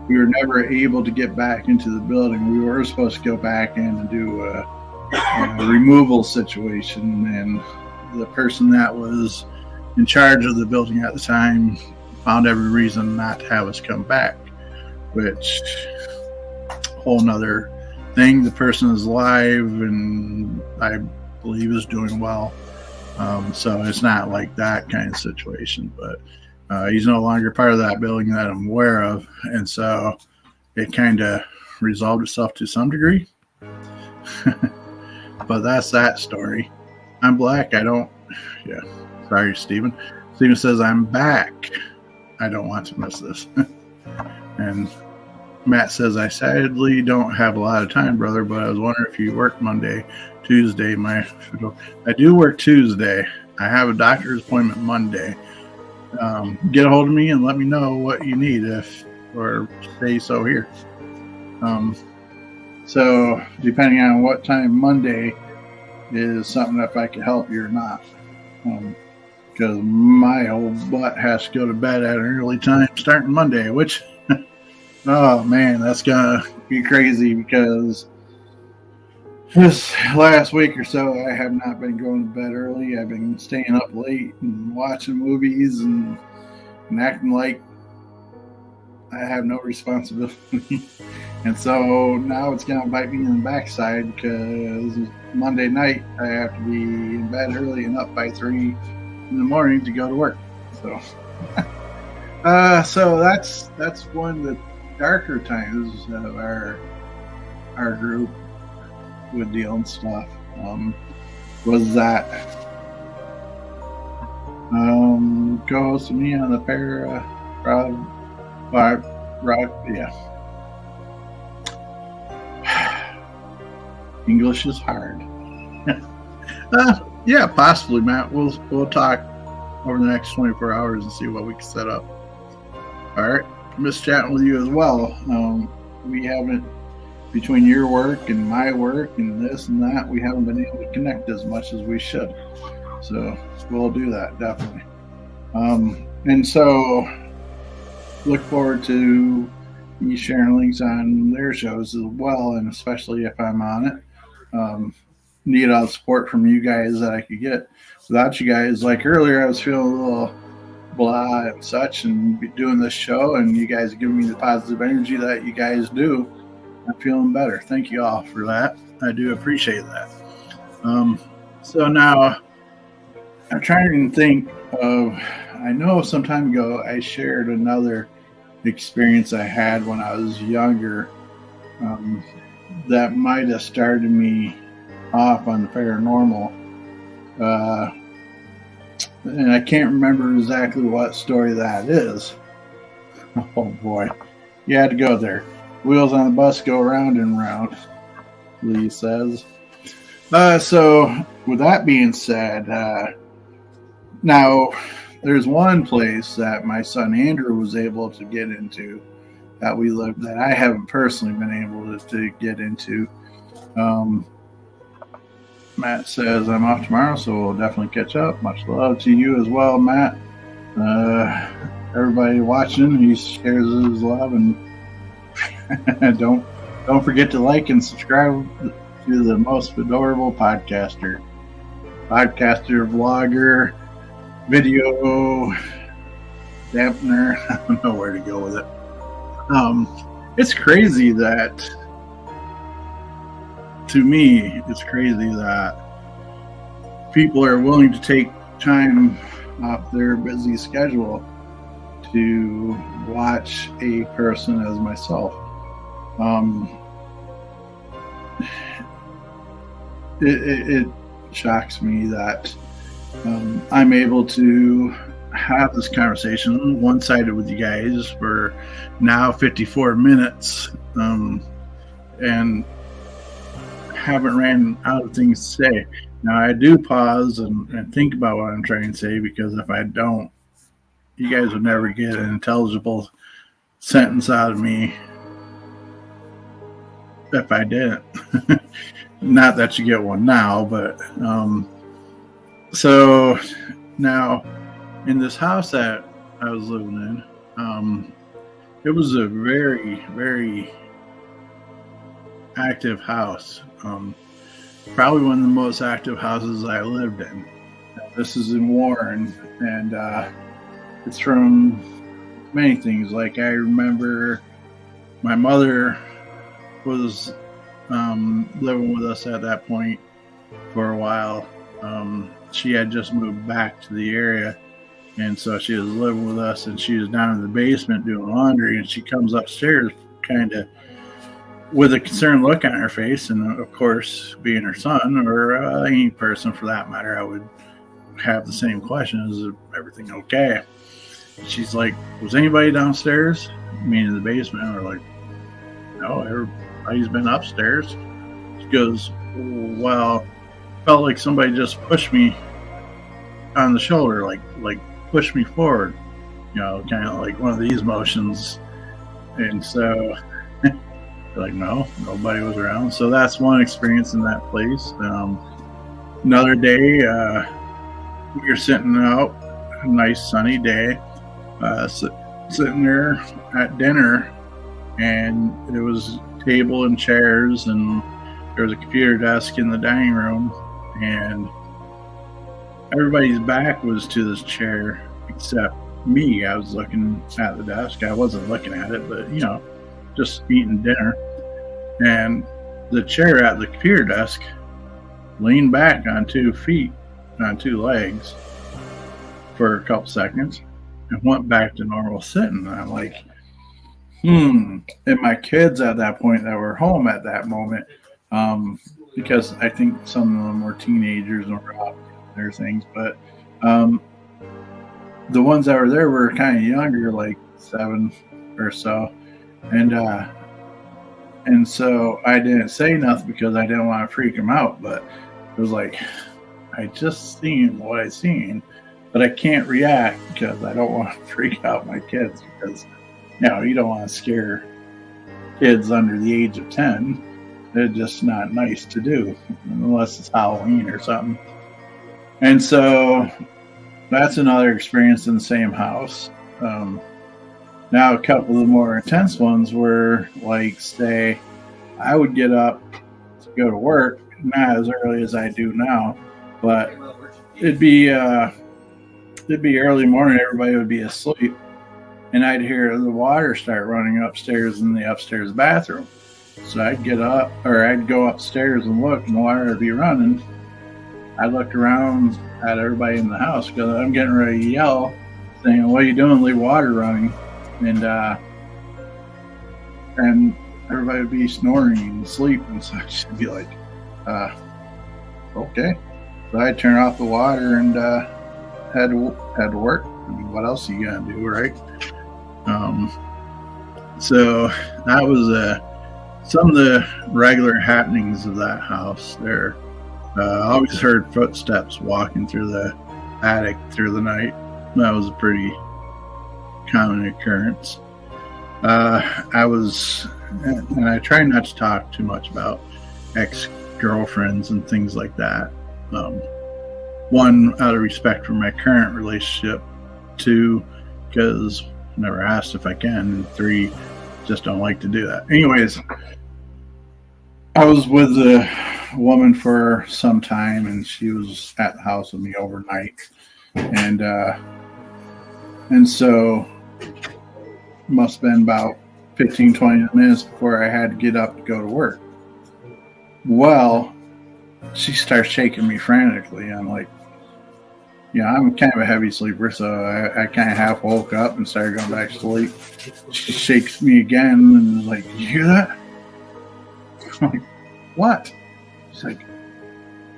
we were never able to get back into the building. We were supposed to go back in and do a removal situation, and the person that was in charge of the building at the time found every reason not to have us come back. which whole nother thing. The person is alive and I believe is doing well. So it's not like that kind of situation, but he's no longer part of that building that I'm aware of. And so it kind of resolved itself to some degree. But that's that story. I'm black. Yeah. Sorry, Stephen. Stephen says, I'm back. I don't want to miss this. And Matt says, I sadly don't have a lot of time, brother, but I was wondering if you work Monday, Tuesday. I do work Tuesday. I have a doctor's appointment Monday. Get a hold of me and let me know what you need or say so here. So depending on what time Monday is something if I can help you or not. Because my old butt has to go to bed at an early time starting Monday, which, oh man, that's going to be crazy because this last week or so I have not been going to bed early. I've been staying up late and watching movies and acting like I have no responsibility. And so now it's going to bite me in the backside because Monday night I have to be in bed early and up by 3 in the morning to go to work. So, so that's one of the darker times of our group with deal and stuff. Was that co-host me on the yeah. English is hard. Yeah, possibly, Matt. We'll talk over the next 24 hours and see what we can set up. All right, miss chatting with you as well. We haven't, between your work and my work and this and that, we haven't been able to connect as much as we should. So we'll do that definitely. And so look forward to you sharing links on their shows as well, and especially if I'm on it. Need all the support from you guys that I could get. Without you guys, like earlier, I was feeling a little blah and such, and doing this show, and you guys giving me the positive energy that you guys do. I'm feeling better. Thank you all for that. I do appreciate that. So now I'm trying to think of, I know some time ago I shared another experience I had when I was younger that might have started me off on the paranormal. And I can't remember exactly what story that is. Oh boy. You had to go there. Wheels on the bus go round and round, Lee says. So with that being said, now there's one place that my son Andrew was able to get into that we lived that I haven't personally been able to get into. Matt says, I'm off tomorrow, so we'll definitely catch up. Much love to you as well, Matt. Everybody watching, he shares his love, and don't forget to like and subscribe to the most adorable podcaster, vlogger, video dampener. I don't know where to go with it. It's crazy that, to me, it's crazy that people are willing to take time off their busy schedule to watch a person as myself. It shocks me that I'm able to have this conversation one-sided with you guys for now 54 minutes and haven't ran out of things to say. Now I do pause and think about what I'm trying to say, because if I don't, you guys would never get an intelligible sentence out of me if I didn't. Not that you get one now, but so now in this house that I was living in, it was a very, very active house. Probably one of the most active houses I lived in. This is in Warren, and it's from many things. Like I remember My mother was living with us at that point for a while. She had just moved back to the area, and so she was living with us, and she was down in the basement doing laundry, and she comes upstairs kind of with a concerned look on her face. And of course, being her son, or any person for that matter, I would have the same question: is everything okay? She's like, was anybody downstairs? Meaning the basement. We're like, no, everybody's been upstairs. She goes, well, felt like somebody just pushed me on the shoulder, like pushed me forward, kind of like one of these motions. And so like, no, nobody was around. So that's one experience in that place. Another day, we were sitting out, a nice sunny day, sitting there at dinner, and there was a table and chairs, and there was a computer desk in the dining room, and everybody's back was to this chair except me. I was looking at the desk. I wasn't looking at it, but just eating dinner. And the chair at the computer desk leaned back on 2 feet, on 2 legs for a couple seconds, and went back to normal sitting. And I'm like, And my kids at that point that were home at that moment, because I think some of them were teenagers and were out doing their things, but the ones that were there were kind of younger, like 7 or so, and so I didn't say nothing because I didn't want to freak them out. But it was like, I just seen what I seen, but I can't react because I don't want to freak out my kids, because you don't want to scare kids under the age of 10. They're just not nice to do unless it's Halloween or something. And so that's another experience in the same house. Now, a couple of the more intense ones were, like, say, I would get up to go to work, not as early as I do now, but it'd be early morning. Everybody would be asleep, and I'd hear the water start running upstairs in the upstairs bathroom. So I'd get up, or I'd go upstairs and look, and the water would be running. I looked around at everybody in the house because I'm getting ready to yell, saying, "What are you doing? Leave water running." And everybody would be snoring and asleep, and so I'd just be like, okay. So I'd turn off the water and head to work. I mean, what else are you gonna do, right? So that was some of the regular happenings of that house there. I always heard footsteps walking through the attic through the night. That was a pretty common occurrence. And I try not to talk too much about ex-girlfriends and things like that. 1, out of respect for my current relationship. 2, because I never asked if I can. And 3, just don't like to do that. Anyways, I was with a woman for some time, and she was at the house with me overnight. And so must have been about 15-20 minutes before I had to get up to go to work. Well, she starts shaking me frantically. I'm like, I'm kind of a heavy sleeper, so I kind of half woke up and started going back to sleep. She shakes me again and is like, "Did you hear that?" I'm like, "What?" She's like,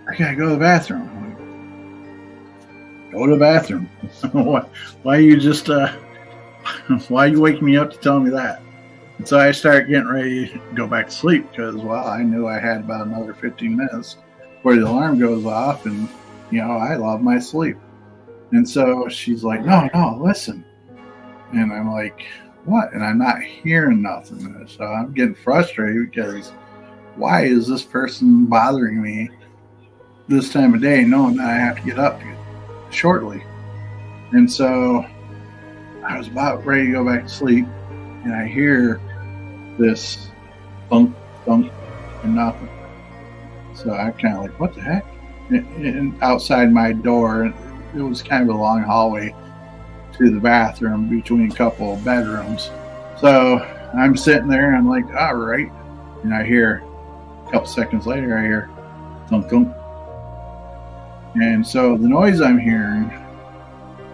"I gotta go to the bathroom." I'm like, "Go to the bathroom." Why are you just why are you waking me up to tell me that? And so I start getting ready to go back to sleep because, I knew I had about another 15 minutes before the alarm goes off, and I love my sleep. And so she's like, no, listen. And I'm like, what? And I'm not hearing nothing. So I'm getting frustrated because why is this person bothering me this time of day knowing that I have to get up shortly? And so I was about ready to go back to sleep, and I hear this thunk, thunk, and nothing. So I'm kind of like, what the heck? And outside my door, it was kind of a long hallway to the bathroom between a couple of bedrooms. So I'm sitting there and I'm like, all right. And I hear a couple seconds later, I hear thunk thunk. And so the noise I'm hearing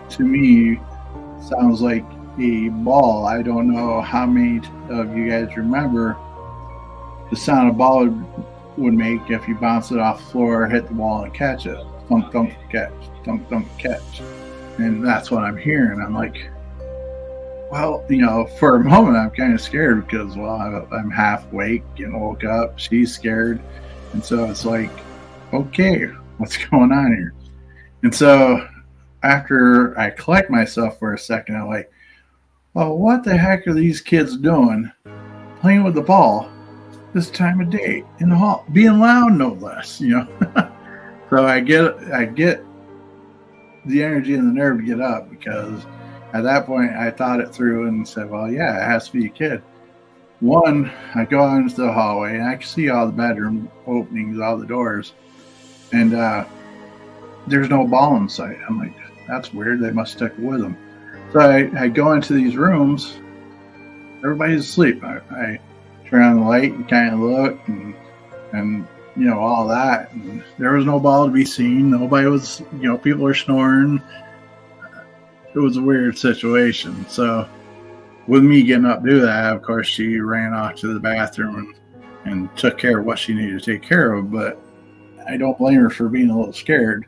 to me sounds like a ball. I don't know how many of you guys remember the sound a ball would make if you bounce it off the floor, hit the wall, and catch it. Thunk, thunk, catch. Thunk, thunk, catch. And that's what I'm hearing. I'm like, well, for a moment, I'm kind of scared because, well, I'm half awake and woke up. She's scared. And so it's like, okay, what's going on here? And so after I collect myself for a second, I'm like, well, what the heck are these kids doing playing with the ball this time of day in the hall, being loud, no less, So I get the energy and the nerve to get up because at that point I thought it through and said, well, yeah, it has to be a kid. One, I go out into the hallway and I can see all the bedroom openings, all the doors, and there's no ball in sight. I'm like, that's weird. They must stick with them. So I go into these rooms. Everybody's asleep. I turn on the light and kind of look and all that. And there was no ball to be seen. Nobody was, people are snoring. It was a weird situation. So with me getting up to do that, of course, she ran off to the bathroom and took care of what she needed to take care of. But I don't blame her for being a little scared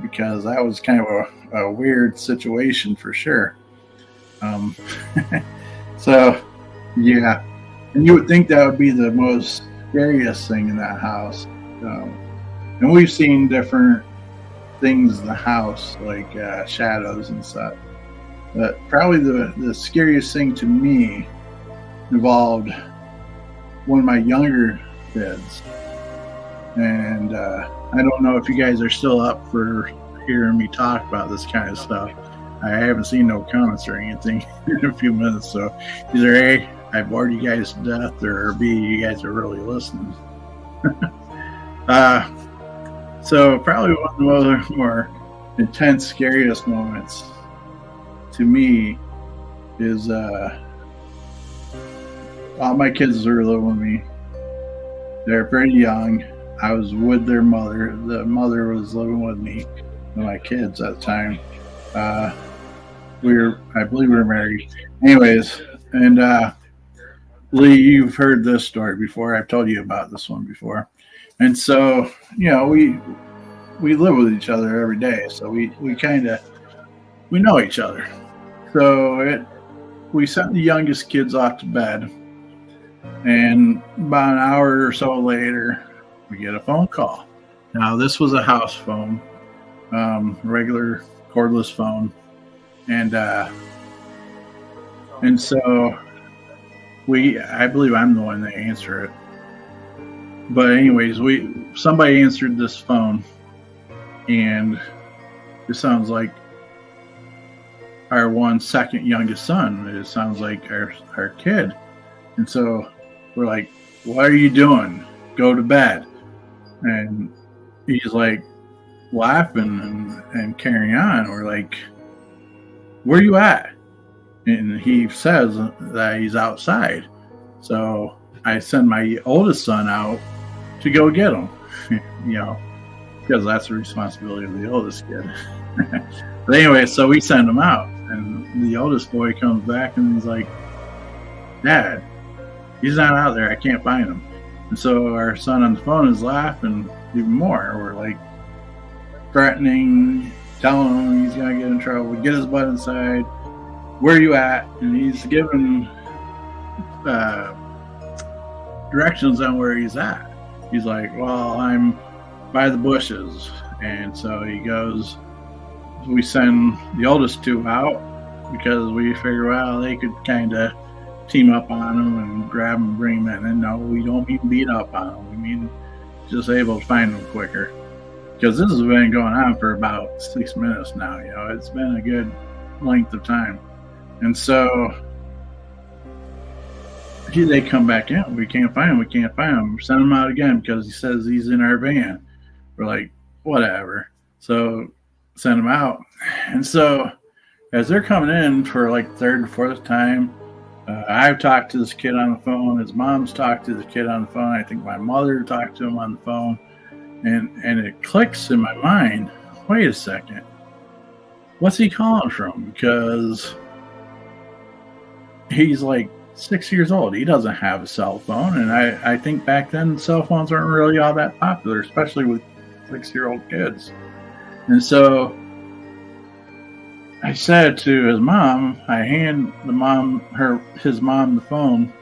because that was kind of a weird situation for sure. So, yeah. And you would think that would be the most scariest thing in that house. And we've seen different things in the house, like shadows and stuff. But probably the scariest thing to me involved one of my younger kids. And I don't know if you guys are still up for hearing me talk about this kind of stuff. I haven't seen no comments or anything in a few minutes. So either A, I bored you guys to death, or B, you guys are really listening. So probably one of the more intense, scariest moments to me is all my kids are living with me. They're pretty young. I was with their mother. The mother was living with me and my kids at the time. I believe we were married. Anyways, and Lee, you've heard this story before. I've told you about this one before. And so, we live with each other every day. So we know each other. So we sent the youngest kids off to bed. And about an hour or so later, we get a phone call. Now, this was a house phone, regular cordless phone. And so I believe I'm the one that answered it. But anyways, somebody answered this phone, and it sounds like our second youngest son. It sounds like our kid. And so we're like, what are you doing? Go to bed. And he's like laughing and carrying on. We're like, where are you at? And he says that he's outside. So I send my oldest son out to go get him, because that's the responsibility of the oldest kid. But anyway, so we send him out, and the oldest boy comes back and he's like, Dad, he's not out there. I can't find him. And so our son on the phone is laughing even more. We're like threatening, telling him he's going to get in trouble, get his butt inside. Where are you at? And he's giving directions on where he's at. He's like, well, I'm by the bushes. And so he goes, we send the oldest two out because we figure, well, they could kind of team up on him and grab him and bring him in. And no, we don't mean beat up on him. We mean just able to find him quicker. Because this has been going on for about 6 minutes now. It's been a good length of time. And so they come back in. We can't find him. Send him out again because he says he's in our van. We're like, whatever. So send him out. And so as they're coming in for like third or fourth time, I've talked to this kid on the phone. His mom's talked to the kid on the phone. I think my mother talked to him on the phone. And it clicks in my mind. Wait a second. What's he calling from? Because he's like 6 years old. He doesn't have a cell phone. And I think back then cell phones weren't really all that popular, especially with 6-year-old kids. And so I said to his mom, I hand his mom the phone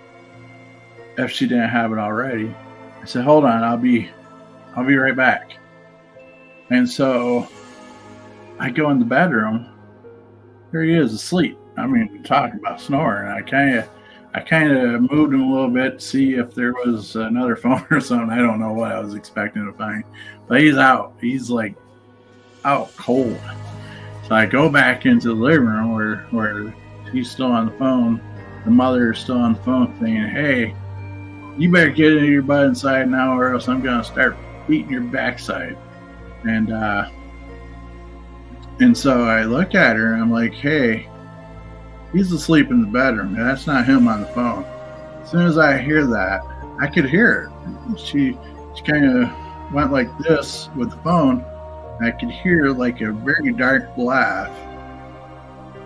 if she didn't have it already. I said, hold on, I'll be right back. And so I go in the bedroom. There he is asleep. I mean, talking about snoring. I kind of moved him a little bit to see if there was another phone or something. I don't know what I was expecting to find, but he's out. He's like out cold. So I go back into the living room where she's still on the phone. The mother is still on the phone saying, hey, you better get into your butt inside now or else I'm going to start beating your backside. And so I look at her and I'm like, hey, he's asleep in the bedroom. That's not him on the phone. As soon as I hear that, I could hear it. She kind of went like this with the phone. I could hear like a very dark laugh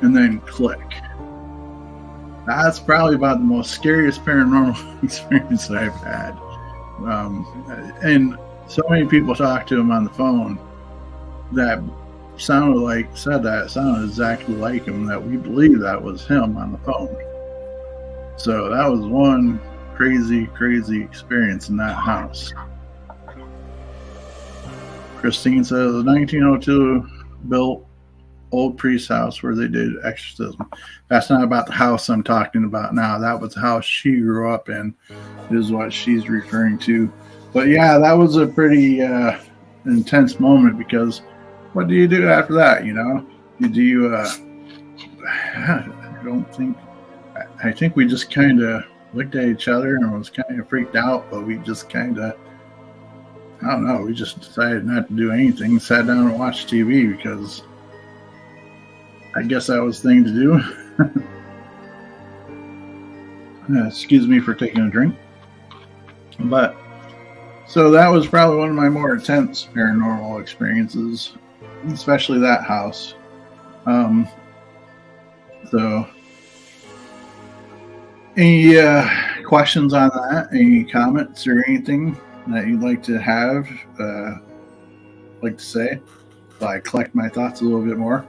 and then click. That's probably about the most scariest paranormal experience I've had. And so many people talked to him on the phone that sounded exactly like him, that we believe that was him on the phone. So that was one crazy experience in that house. Christine says, the 1902 built old priest house where they did exorcism. That's not about the house I'm talking about now. That was the house she grew up in, is what she's referring to. But yeah, that was a pretty intense moment, because what do you do after that, you know? I think we just kind of looked at each other and was kind of freaked out, but we just kind of, I don't know, we just decided not to do anything, sat down and watched TV, because I guess that was the thing to do. Excuse me for taking a drink. But, so that was probably one of my more intense paranormal experiences, especially that house. So, any questions on that? Any comments or anything that you'd like to have, like to say? So I collect my thoughts a little bit more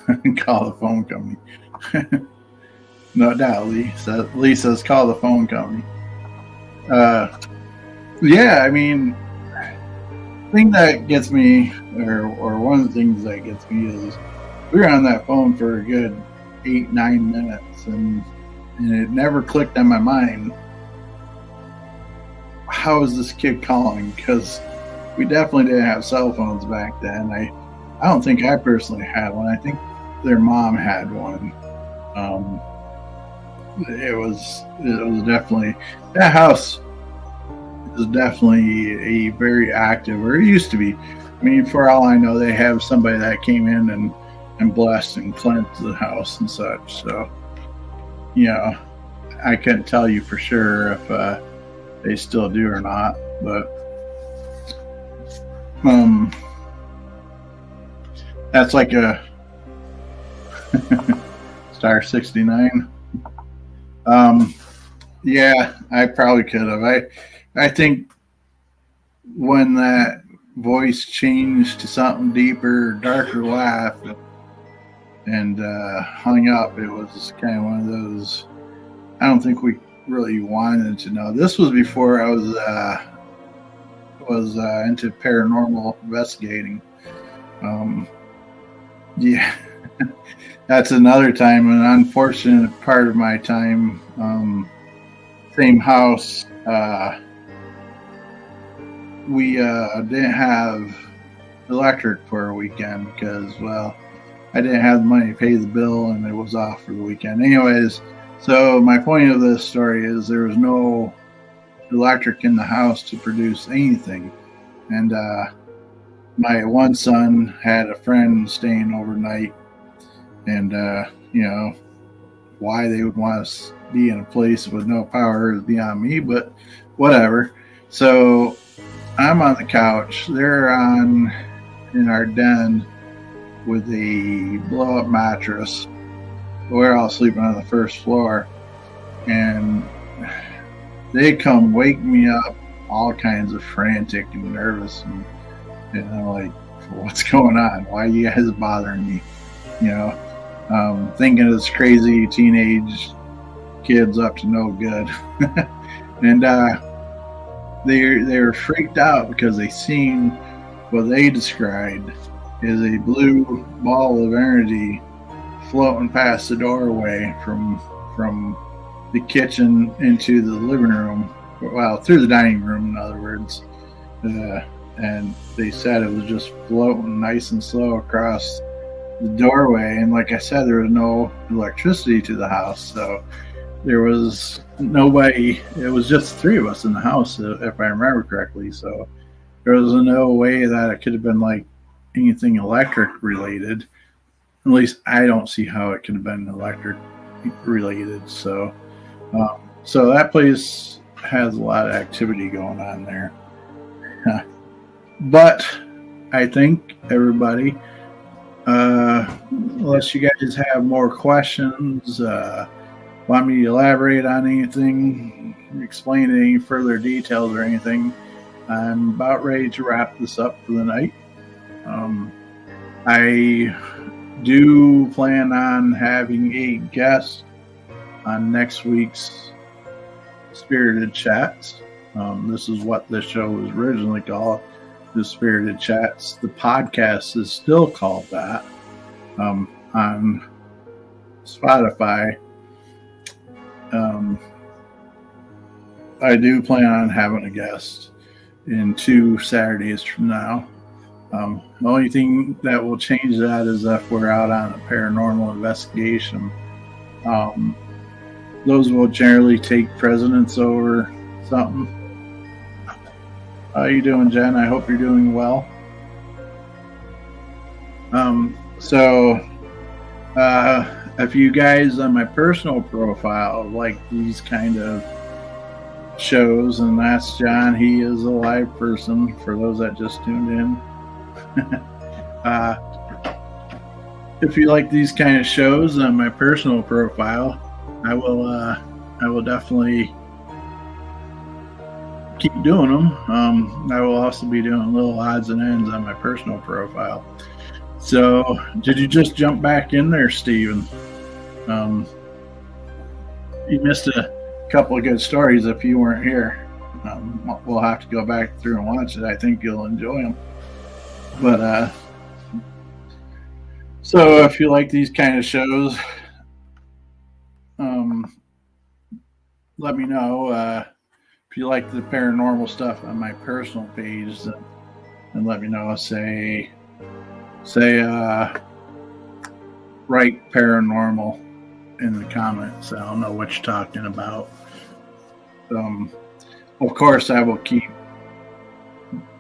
and call the phone company. No doubt, Lee says call the phone company. Yeah, I mean, the thing that gets me, or one of the things that gets me, is we were on that phone for a good 8-9 minutes, and it never clicked on my mind, how is this kid calling? Because we definitely didn't have cell phones back then. I don't think I personally had one. I think their mom had one. It was definitely, that house is definitely a very active, or it used to be. I mean, for all I know, they have somebody that came in and blessed and cleansed the house and such. So, you know, I couldn't tell you for sure if they still do or not, but that's like a star 69. Yeah, I probably could have. I think when that voice changed to something deeper, darker laugh, and hung up, it was kind of one of those, I don't think we really wanted to know. This was before I was into paranormal investigating. Yeah, that's another time, an unfortunate part of my time. Same house. We didn't have electric for a weekend because, well, I didn't have the money to pay the bill and it was off for the weekend. Anyways, so my point of this story is there was no electric in the house to produce anything. And my one son had a friend staying overnight, and, you know, why they would want to be in a place with no power is beyond me, but whatever. So I'm on the couch. They're in our den with a blow-up mattress. We're all sleeping on the first floor, and they come wake me up all kinds of frantic and nervous, and I'm like, what's going on? Why are you guys bothering me? Thinking it's crazy teenage kids up to no good. And they were freaked out because they seen what they described as a blue ball of energy floating past the doorway from the kitchen into the living room, well, through the dining room, in other words. And they said it was just floating nice and slow across the doorway. And like I said, there was no electricity to the house, so there was nobody. It was just three of us in the house, if I remember correctly. So there was no way that it could have been like anything electric related. At least I don't see how it could have been electric related. So that place has a lot of activity going on there. But I think everybody, unless you guys have more questions, want me to elaborate on anything, explain any further details or anything, I'm about ready to wrap this up for the night. I do plan on having a guest on next week's Spirited Chats. This is what this show was originally called, the Spirited Chats. The podcast is still called that on Spotify. I do plan on having a guest in 2 Saturdays from now. The only thing that will change that is if we're out on a paranormal investigation. Those will generally take precedence over something. How you doing, Jen? I hope you're doing well. If you guys on my personal profile like these kind of shows, and that's John, he is a live person for those that just tuned in. If you like these kind of shows on my personal profile, I will definitely keep doing them. I will also be doing little odds and ends on my personal profile. So, did you just jump back in there, Steven? You missed a couple of good stories if you weren't here. We'll have to go back through and watch it. I think you'll enjoy them. But so if you like these kind of shows, let me know. If you like the paranormal stuff on my personal page, then let me know. Say write paranormal in the comments. I don't know what you're talking about. Of course, I will keep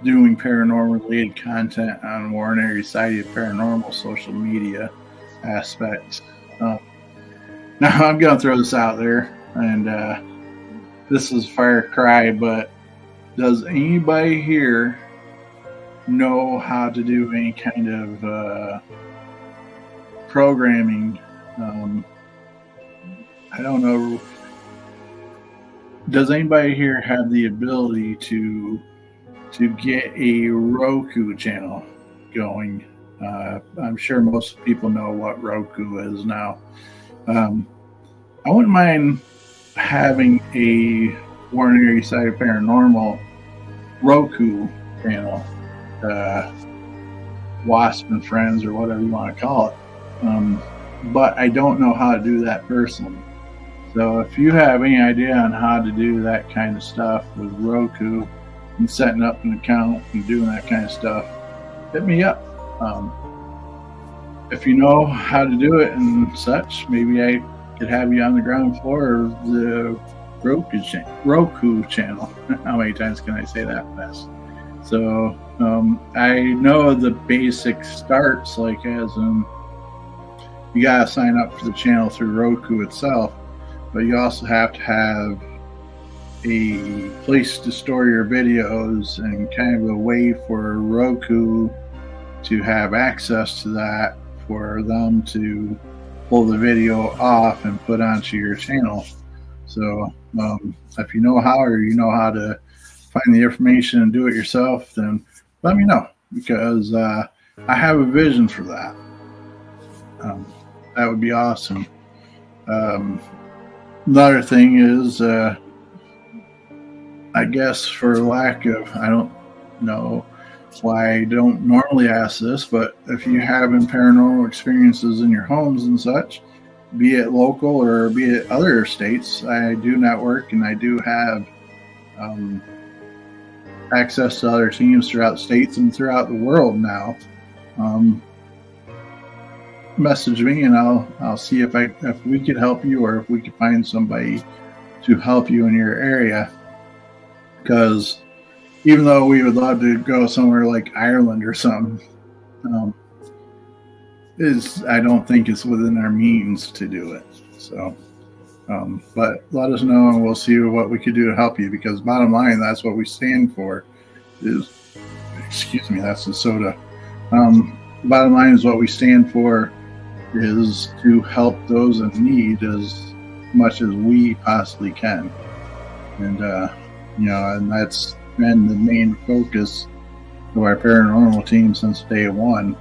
doing paranormal related content on Warner Society of Paranormal social media aspects. Now I'm going to throw this out there, and this is Fire Cry, but does anybody here know how to do any kind of programming? I don't know. Does anybody here have the ability to get a Roku channel going? I'm sure most people know what Roku is now. I wouldn't mind having a Warner Side of Paranormal Roku channel, Wasp and Friends or whatever you want to call it. But I don't know how to do that personally. So if you have any idea on how to do that kind of stuff with Roku and setting up an account and doing that kind of stuff, hit me up. If you know how to do it and such, maybe I could have you on the ground floor of the Roku channel. How many times can I say that fast? So I know the basic starts, like as in you gotta sign up for the channel through Roku itself, but you also have to have a place to store your videos and kind of a way for Roku to have access to that for them to pull the video off and put onto your channel. So if you know how, or you know how to find the information and do it yourself, then let me know, because I have a vision for that. That would be awesome. Another thing is, I guess for lack of, I don't know why I don't normally ask this, but if you having paranormal experiences in your homes and such, be it local or be it other states, I do network and I do have access to other teams throughout states and throughout the world now. Message me and I'll see if we could help you, or if we could find somebody to help you in your area. Because even though we would love to go somewhere like Ireland or something, I don't think it's within our means to do it. So, but let us know and we'll see what we could do to help you, because bottom line, that's what we stand for is, excuse me, that's the soda. Bottom line is what we stand for is to help those in need as much as we possibly can. And, and that's been the main focus of our paranormal team since day one.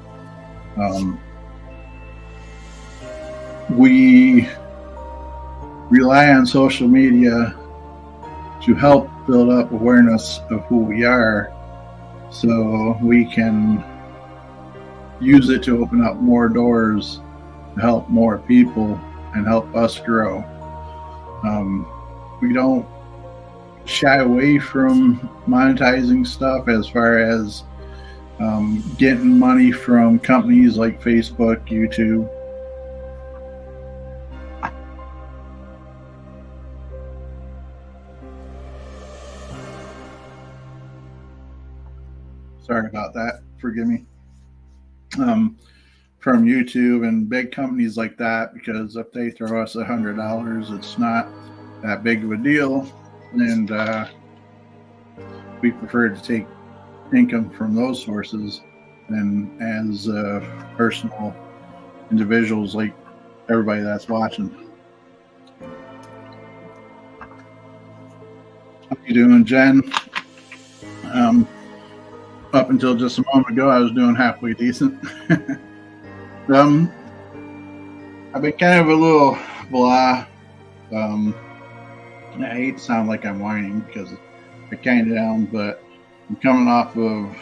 We rely on social media to help build up awareness of who we are, so we can use it to open up more doors to help more people and help us grow. We don't shy away from monetizing stuff as far as getting money from companies like Facebook, YouTube. Sorry about that. Forgive me. From YouTube and big companies like that, because if they throw us $100, it's not that big of a deal, and we prefer to take income from those sources than as personal individuals like everybody that's watching. How you doing, Jen? Up until just a moment ago, I was doing halfway decent. I've been kind of a little blah. I hate to sound like I'm whining, because I kind of am, but I'm coming off of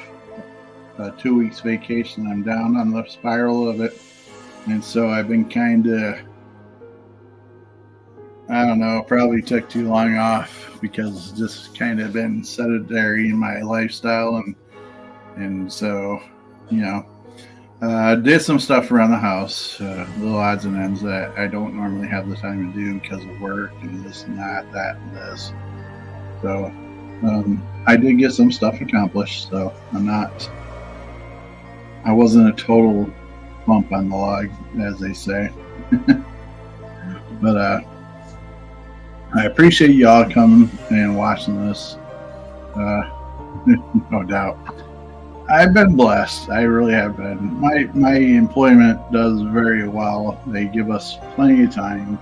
a 2 weeks vacation. I'm down on the spiral of it, and so I've been kind of, I don't know, probably took too long off, because just kind of been sedentary in my lifestyle, and so, did some stuff around the house, little odds and ends that I don't normally have the time to do because of work and this and that and this. So I did get some stuff accomplished, so I wasn't a total bump on the log, as they say. But I appreciate y'all coming and watching this. No doubt. I've been blessed. I really have been. My employment does very well. They give us plenty of time.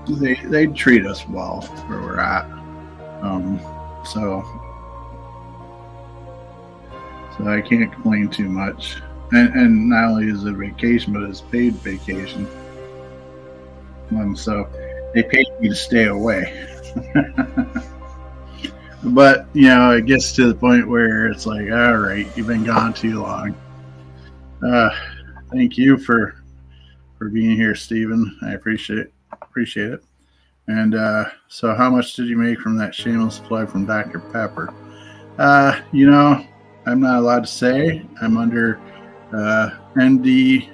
They treat us well where we're at. So I can't complain too much. And not only is it vacation, but it's paid vacation. So they paid me to stay away. But, it gets to the point where it's like, all right, you've been gone too long. Thank you for being here, Stephen. I appreciate it. And so how much did you make from that shameless plug from Dr. Pepper? I'm not allowed to say. I'm under NDC.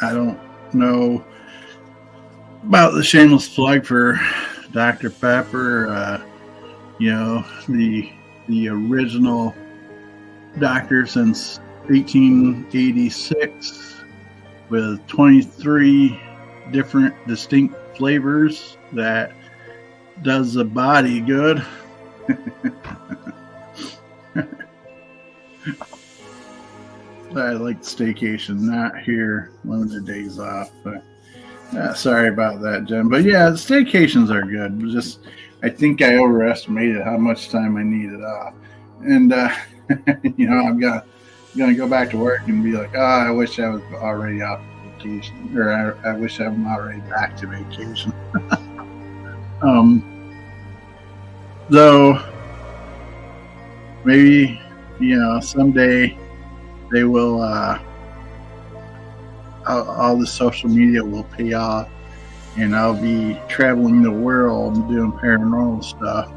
I don't know about the shameless plug for Dr. Pepper. the original doctor since 1886 with 23 different distinct flavors that does the body good. I like staycation, not here, limited days off. But sorry about that, Jen. But yeah, staycations are good. I think I overestimated how much time I needed off, and I'm gonna go back to work and be like, I wish I was already off vacation, or I wish I'm already back to vacation. Though maybe someday they will. All the social media will pay off, and I'll be traveling the world and doing paranormal stuff,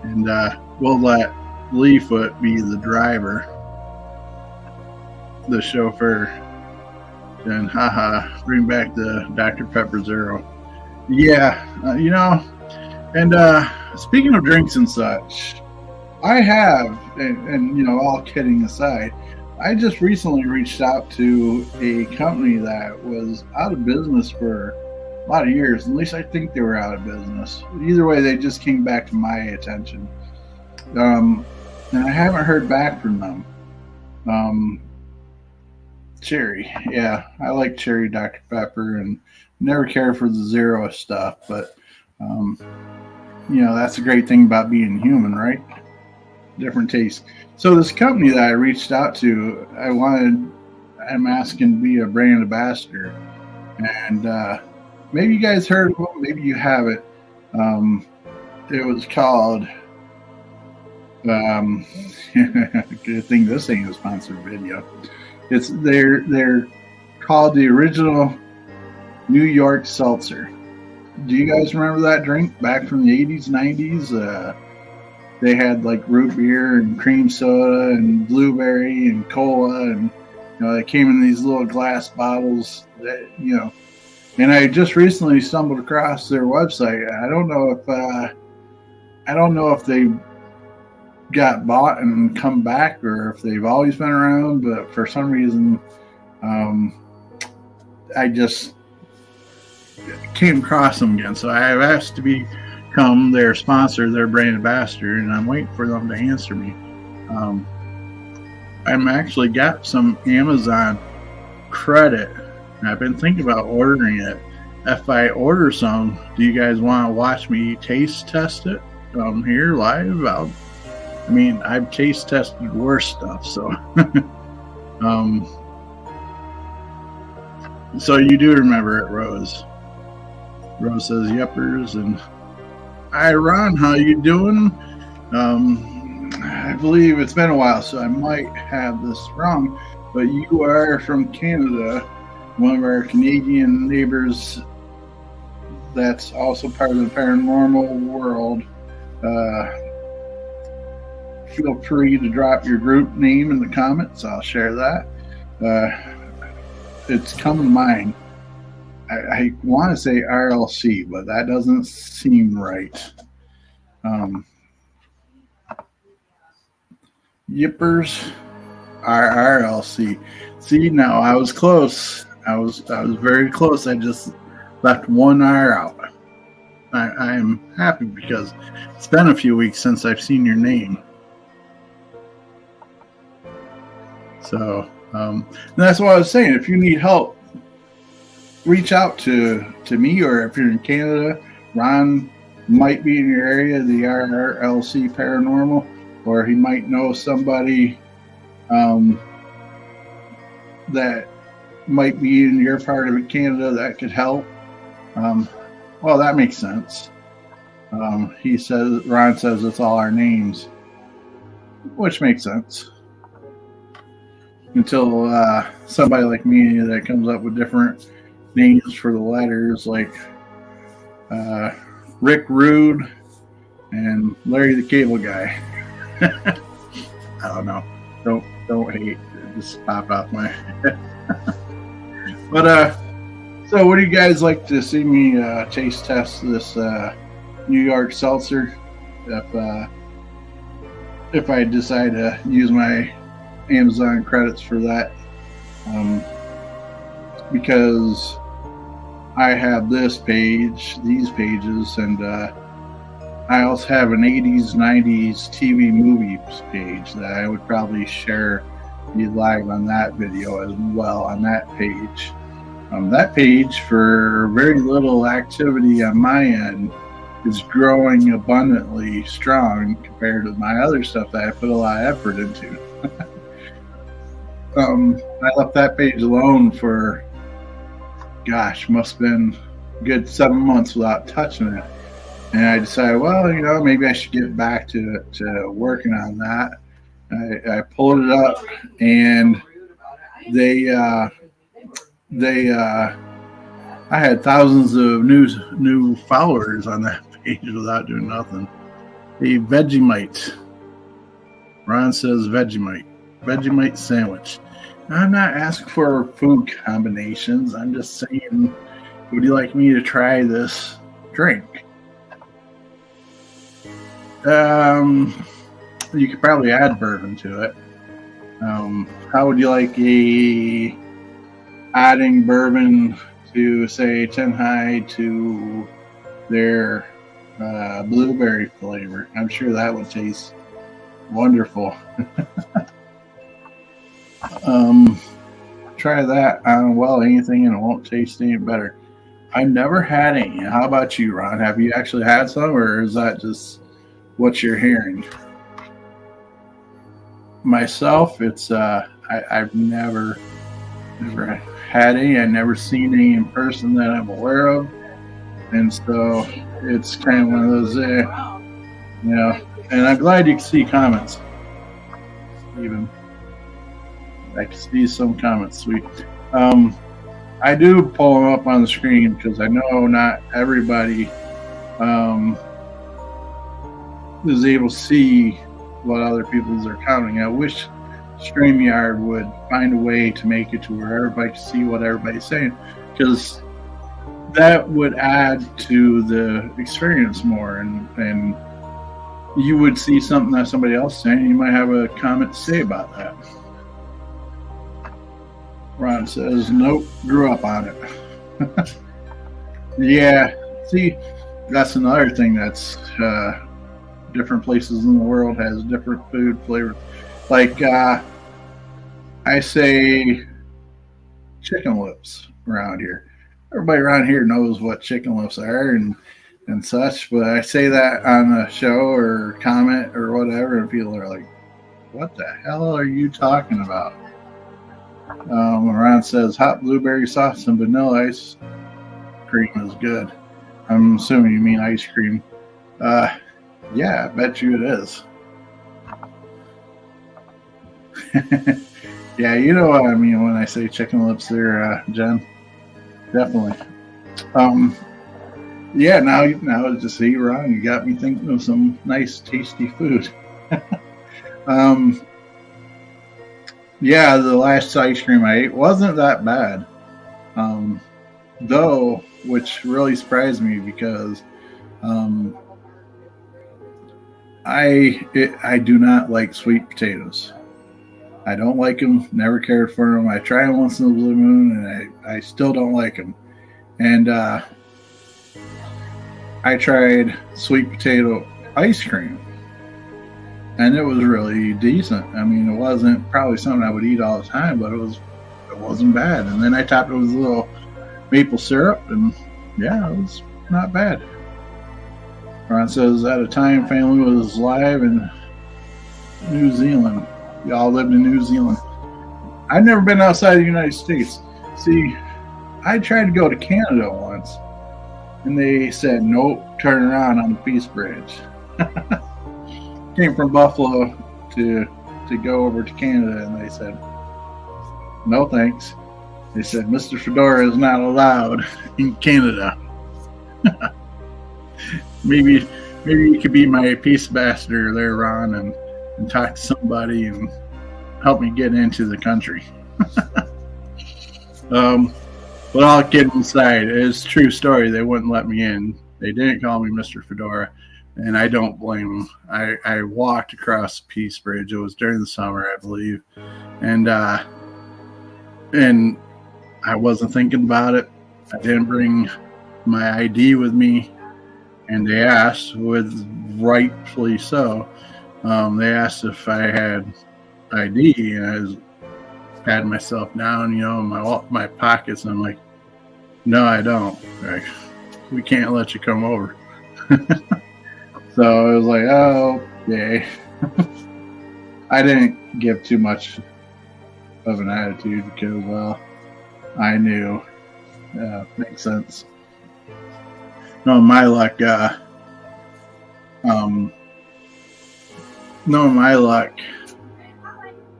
and we'll let Leefoot be the driver, the chauffeur, and bring back the Dr. Pepper Zero. Yeah, and speaking of drinks and such, I have, and all kidding aside, I just recently reached out to a company that was out of business for a lot of years. At least I think they were out of business. Either way, they just came back to my attention. And I haven't heard back from them. Cherry. Yeah, I like cherry Dr. Pepper and never care for the zero stuff. But, that's a great thing about being human, right? Different taste. So this company that I reached out to, I'm asking to be a brand ambassador, and maybe you guys heard of them, maybe you haven't. It was called. Good thing this ain't a sponsored video. They're called the Original New York Seltzer. Do you guys remember that drink back from the 80s, 90s? They had like root beer and cream soda and blueberry and cola, and they came in these little glass bottles that, and I just recently stumbled across their website. I don't know if they got bought and come back, or if they've always been around, but for some reason I just came across them again. So I have asked to become their sponsor, their brand ambassador, and I'm waiting for them to answer me. I'm actually got some Amazon credit, and I've been thinking about ordering it. If I order some, do you guys want to watch me taste test it here live? I've taste tested worse stuff, so so you do remember it, Rose. Rose says yippers. And hi, Ron, how you doing? I believe it's been a while, so I might have this wrong, but you are from Canada, one of our Canadian neighbors that's also part of the paranormal world. Feel free to drop your group name in the comments. I'll share that. It's come to mind. I want to say RLC, but that doesn't seem right. Yippers are RLC. See, now I was close. I was very close. I just left one R out. I am happy because it's been a few weeks since I've seen your name. So that's what I was saying. If you need help, reach out to me, or if you're in Canada, Ron might be in your area, the RLC Paranormal, or he might know somebody that might be in your part of Canada that could help. Well, that makes sense. Ron says it's all our names, which makes sense. Until somebody like me that comes up with different names for the letters, like Rick Rude and Larry the Cable Guy. I don't know. Don't hate. It just popped off my head. But so what do you guys like to see me taste test this New York Seltzer? if I decide to use my Amazon credits for that, because I have this page, these pages, and I also have an 80s, 90s TV movies page that I would probably share you live on that video as well on that page. That page, for very little activity on my end, is growing abundantly strong compared to my other stuff that I put a lot of effort into. I left that page alone for, gosh, must have been a good 7 months without touching it. And I decided, well, maybe I should get back to working on that. I pulled it up, and I had thousands of new followers on that page without doing nothing. A Vegemite. Ron says Vegemite sandwich. Now, I'm not asking for food combinations. I'm just saying, would you like me to try this drink? You could probably add bourbon to it. How would you like adding bourbon to, say, Ten High to their blueberry flavor? I'm sure that would taste wonderful. Try that on, anything, and it won't taste any better. I've never had any. How about you, Ron? Have you actually had some, or is that just what you're hearing? Myself, it's I've never had any. I've never seen any in person that I'm aware of, and so it's kind of one of those, And I'm glad you can see comments. Even I can see some comments. Sweet. I do pull them up on the screen because I know not everybody is able to see what other people's are counting. I wish StreamYard would find a way to make it to where everybody can see what everybody's saying, because that would add to the experience more, and you would see something that somebody else is saying, and you might have a comment to say about that. Ron says, nope, grew up on it. Yeah, see, that's another thing that's different places in the world has different food flavors. Like, I say chicken lips around here. Everybody around here knows what chicken lips are and such, but I say that on a show or comment or whatever, and people are like, what the hell are you talking about? Ron says hot blueberry sauce and vanilla ice cream is good. I'm assuming you mean ice cream. Yeah, I bet you it is. Yeah, you know what I mean when I say chicken lips there, Jen. Definitely. Yeah, now to see, Ron, you got me thinking of some nice, tasty food. Yeah, the last ice cream I ate wasn't that bad. Though, which really surprised me because I do not like sweet potatoes. I don't like them, never cared for them. I try them once in a blue moon, and I still don't like them. And I tried sweet potato ice cream, and it was really decent. I mean, it wasn't probably something I would eat all the time, but it wasn't bad. And then I topped it with a little maple syrup, and yeah, it was not bad. Ron says, at a time, family was live in New Zealand. Y'all lived in New Zealand. I've never been outside the United States. See, I tried to go to Canada once, and they said, nope, turn around on the Peace Bridge. Came from Buffalo to go over to Canada, and they said, no thanks. They said, Mr. Fedora is not allowed in Canada. Maybe you could be my peace ambassador there, Ron, and talk to somebody and help me get into the country. But all kidding aside, it's a true story. They wouldn't let me in. They didn't call me Mr. Fedora. and I don't blame him. I walked across the Peace Bridge. It was during the summer, I believe, and and I wasn't thinking about it. I didn't bring my ID with me, and they asked, with rightfully so, they asked if I had ID, and I was patted myself down, in my pockets, and I'm like, no, I don't. Like, we can't let you come over. So I was like, oh, okay. I didn't give too much of an attitude because, well, I knew. Makes sense. No, my luck.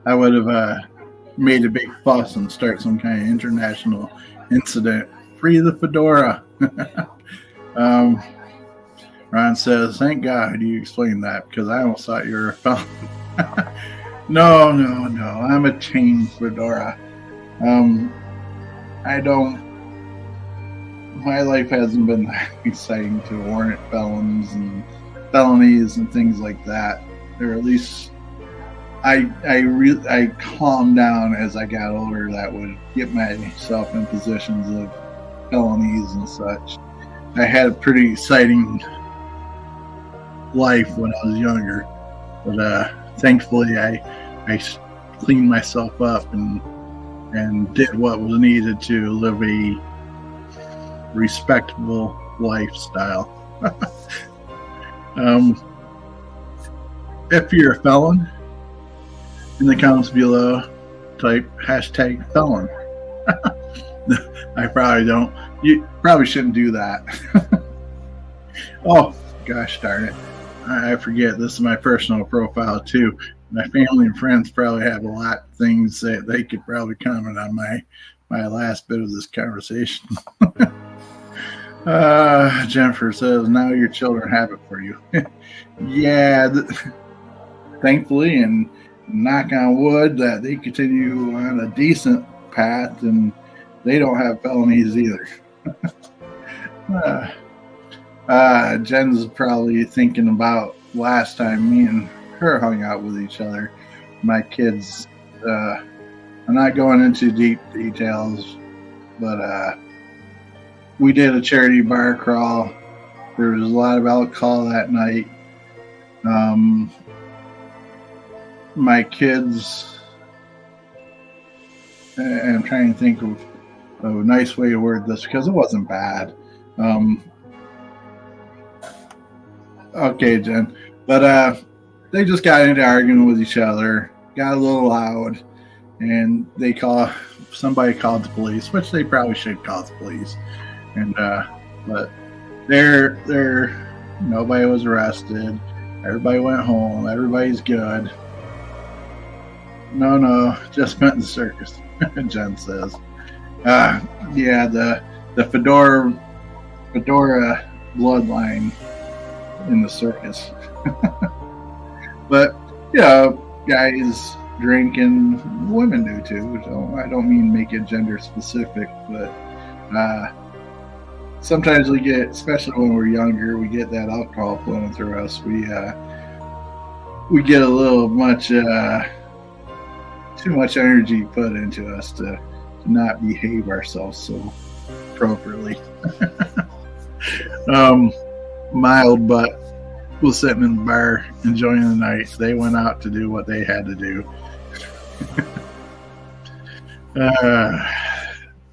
I would have made a big fuss and start some kind of international incident. Free the Fedora. Ron says, thank God you explained that, because I almost thought you were a felon. No. I'm a chain Fedora. My life hasn't been that exciting to warrant felonies and things like that. Or at least I calmed down as I got older. That would get myself in positions of felonies and such. I had a pretty exciting life when I was younger, but thankfully I cleaned myself up and did what was needed to live a respectable lifestyle. If you're a felon, in the comments below, type #felon. I probably don't. You probably shouldn't do that. Oh, gosh darn it. I forget, this is my personal profile too. My family and friends probably have a lot of things that they could probably comment on my last bit of this conversation. Jennifer says, now your children have it for you. Yeah, thankfully, and knock on wood, that they continue on a decent path and they don't have felonies either. Jen's probably thinking about last time me and her hung out with each other. My kids, I'm not going into deep details, but we did a charity bar crawl. There was a lot of alcohol that night. My kids, and I'm trying to think of a nice way to word this because it wasn't bad. Okay, Jen. But they just got into arguing with each other, got a little loud, and somebody called the police, which they probably should call the police. And but nobody was arrested. Everybody went home. Everybody's good. No, just went to the circus. Jen says, yeah, the Fedora bloodline in the circus. But guys drinking, women do too. So I don't mean make it gender specific, but sometimes we get, especially when we're younger, we get that alcohol flowing through us. We get a little much too much energy put into us to not behave ourselves so appropriately. Mild Butt was sitting in the bar enjoying the night. They went out to do what they had to do.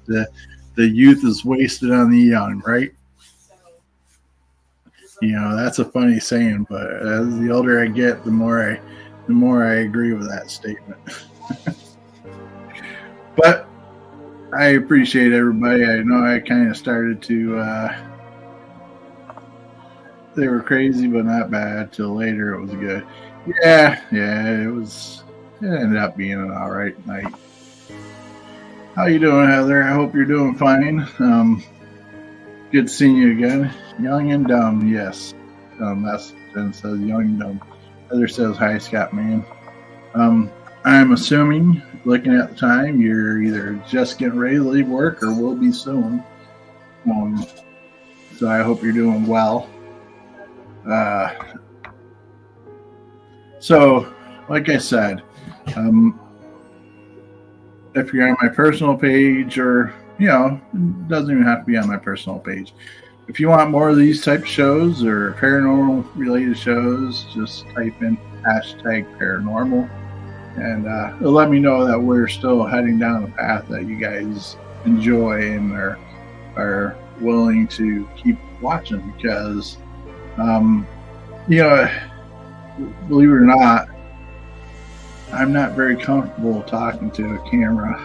The youth is wasted on the young, right? That's a funny saying, but as the older I get, the more I agree with that statement. But I appreciate everybody. I know I kind of started to they were crazy but not bad till later. It was good. Yeah, it ended up being an all right night. How you doing, Heather? I hope you're doing fine. Good seeing you again. Young and dumb, yes. That's Jen says young and dumb. Heather says hi, Scott man. I'm assuming, looking at the time, you're either just getting ready to leave work or will be soon. So I hope you're doing well. So, like I said, if you're on my personal page, or it doesn't even have to be on my personal page. If you want more of these type of shows or paranormal related shows, just type in #paranormal, and it'll let me know that we're still heading down a path that you guys enjoy and are willing to keep watching, because believe it or not, I'm not very comfortable talking to a camera.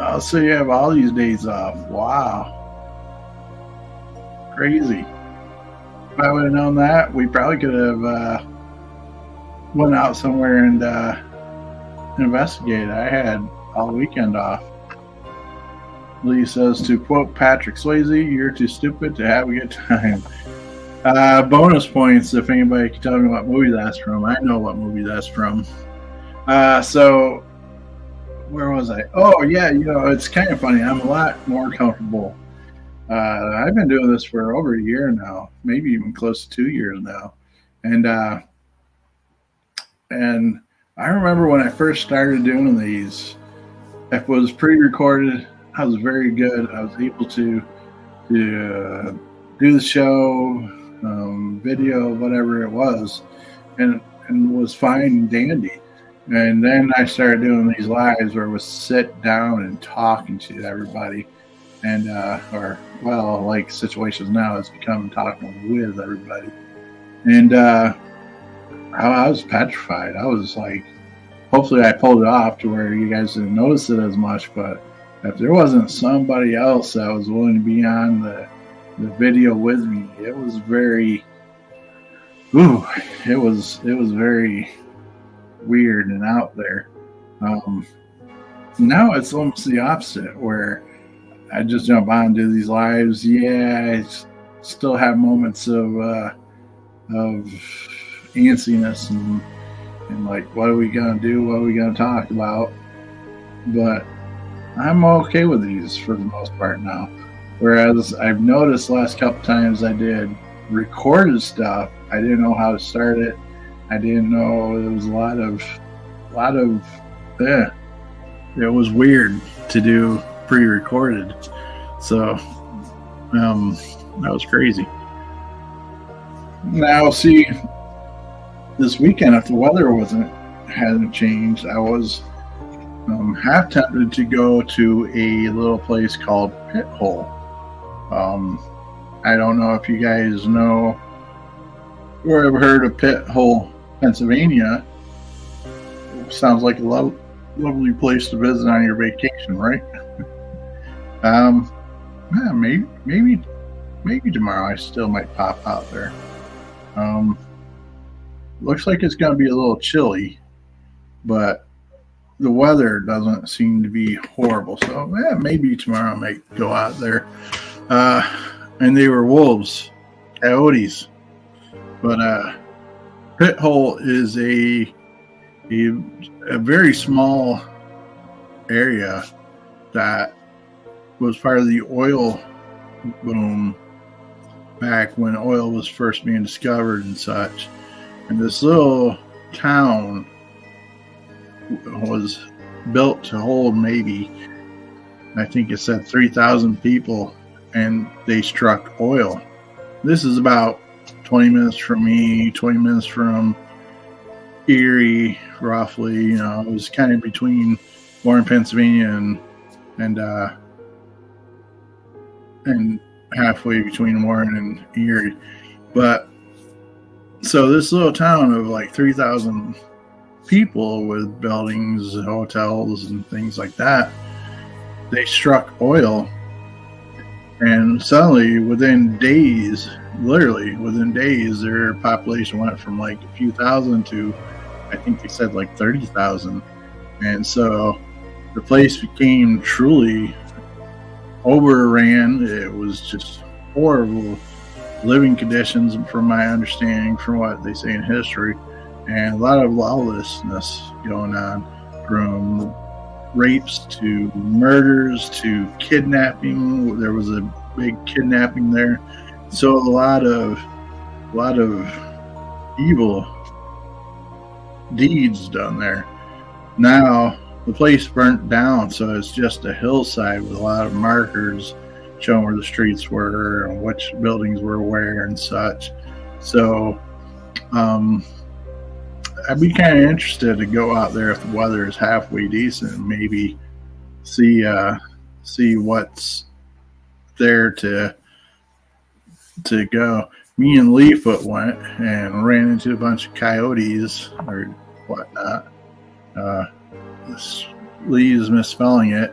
Oh, so you have all these days off. Wow. Crazy. If I would have known that, we probably could have went out somewhere and investigated. I had all weekend off. Lee says, to quote Patrick Swayze, "You're too stupid to have a good time." Bonus points if anybody can tell me what movie that's from. I know what movie that's from. So, where was I? Oh, yeah, it's kind of funny. I'm a lot more comfortable. I've been doing this for over a year now, maybe even close to 2 years now. And I remember when I first started doing these, if it was pre-recorded, I was very good. I was able to do the show, video, whatever it was, and was fine and dandy. And then I started doing these lives where it was sit down and talking to everybody, and like situations now, it's become talking with everybody. And I was petrified. I was like, hopefully I pulled it off to where you guys didn't notice it as much, but if there wasn't somebody else that was willing to be on the video with me, it was very very weird and out there. Now it's almost the opposite, where I just jump on and do these lives. Yeah, I still have moments of antsiness and like, what are we gonna do? What are we gonna talk about? But I'm okay with these for the most part now. Whereas I've noticed the last couple times I did recorded stuff, I didn't know how to start it. I didn't know there was a lot of it was weird to do pre-recorded. So that was crazy. Now, see, this weekend, if the weather hadn't changed, I was half tempted to go to a little place called Pit Hole. I don't know if you guys know or have heard of Pit Hole, Pennsylvania. Sounds like a lovely place to visit on your vacation, right? Maybe tomorrow I still might pop out there. Looks like it's going to be a little chilly, but the weather doesn't seem to be horrible. So maybe tomorrow I might go out there. And they were wolves, coyotes. But Pit Hole is a very small area that was part of the oil boom back when oil was first being discovered and such. And this little town was built to hold maybe, I think it said 3,000 people, and they struck oil. This is about 20 minutes from me, 20 minutes from Erie, roughly. It was kind of between Warren, Pennsylvania, and halfway between Warren and Erie. But so this little town of like 3,000 people with buildings, hotels, and things like that, they struck oil, and suddenly literally within days, their population went from like a few thousand to, I think they said like 30,000. And so the place became truly overran. It was just horrible living conditions, from my understanding, from what they say in history, and a lot of lawlessness going on, from rapes to murders to kidnapping. There was a big kidnapping there. So a lot of evil deeds done there. Now the place burnt down, so it's just a hillside with a lot of markers showing where the streets were and which buildings were where and such. So I'd be kind of interested to go out there if the weather is halfway decent and maybe see what's there to go. Me and Leafoot went and ran into a bunch of coyotes or whatnot. Lee is misspelling it.